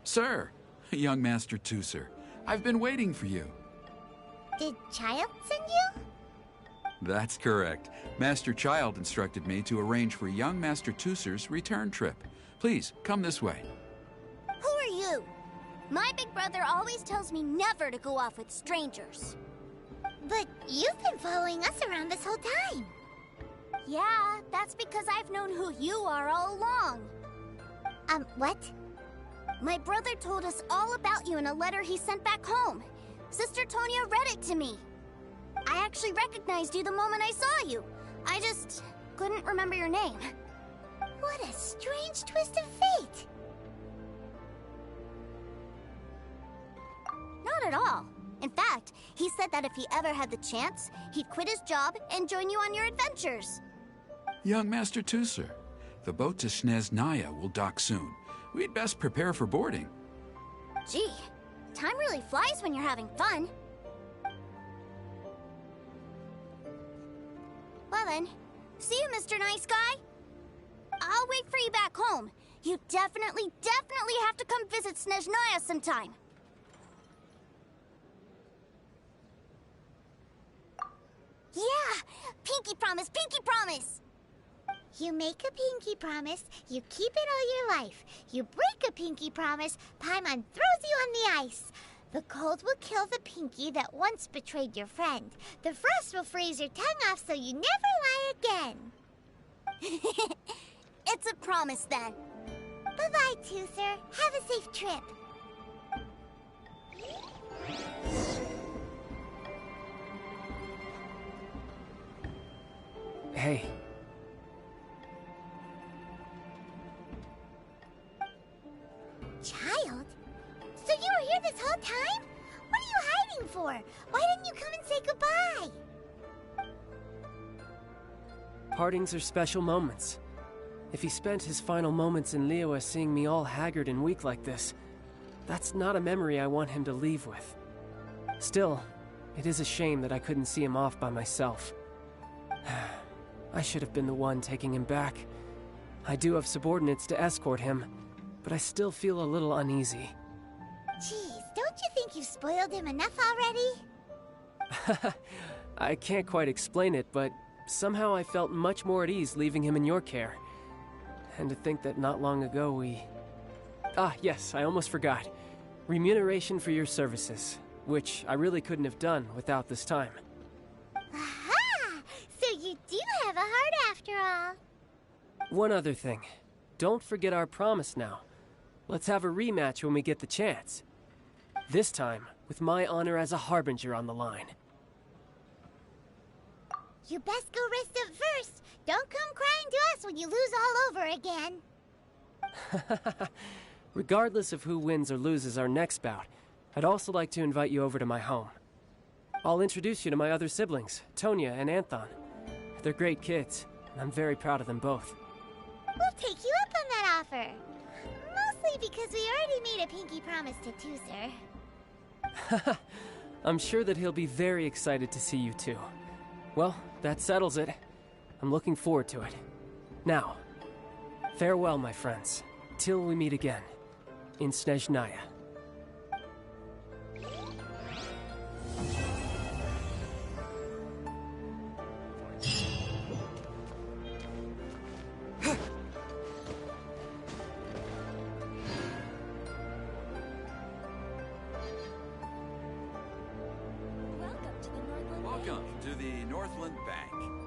Sir, young Master Tooser, I've been waiting for you. Did Child send you? That's correct. Master Child instructed me to arrange for young Master Tooser's return trip. Please, come this way. Who are you? My big brother always tells me never to go off with strangers. But you've been following us around this whole time. Yeah, that's because I've known who you are all along. What? My brother told us all about you in a letter he sent back home. Sister Tonya read it to me. I actually recognized you the moment I saw you. I just couldn't remember your name. What a strange twist of fate. Not at all. In fact, he said that if he ever had the chance, he'd quit his job and join you on your adventures. Young Master Tooser, the boat to Snezhnaya will dock soon. We'd best prepare for boarding. Gee, time really flies when you're having fun. Well then, see you, Mr. Nice Guy. I'll wait for you back home. You definitely have to come visit Snezhnaya sometime. Yeah! Pinky promise, pinky promise! You make a pinky promise, you keep it all your life. You break a pinky promise, Paimon throws you on the ice. The cold will kill the pinky that once betrayed your friend. The frost will freeze your tongue off so you never lie again. It's a promise then. Bye-bye, Tooser. Have a safe trip. Hey. Child? So you were here this whole time? What are you hiding for? Why didn't you come and say goodbye? Partings are special moments. If he spent his final moments in Liyue seeing me all haggard and weak like this, that's not a memory I want him to leave with. Still, it is a shame that I couldn't see him off by myself. I should have been the one taking him back. I do have subordinates to escort him, but I still feel a little uneasy. Jeez, don't you think you've spoiled him enough already? I can't quite explain it, but somehow I felt much more at ease leaving him in your care. And to think that not long ago we... Ah, yes, I almost forgot. Remuneration for your services, which I really couldn't have done without this time. Aha! So you do have a heart after all. One other thing. Don't forget our promise now. Let's have a rematch when we get the chance. This time, with my honor as a harbinger on the line. You best go rest up first. Don't come crying to us when you lose all over again. Regardless of who wins or loses our next bout, I'd also like to invite you over to my home. I'll introduce you to my other siblings, Tonya and Anthon. They're great kids, and I'm very proud of them both. We'll take you up on that offer. Mostly because we already made a pinky promise to Tooser. I'm sure that he'll be very excited to see you too. Well, that settles it. I'm looking forward to it. Now, farewell, my friends, till we meet again, in Snezhnaya. Welcome to the Northland Bank.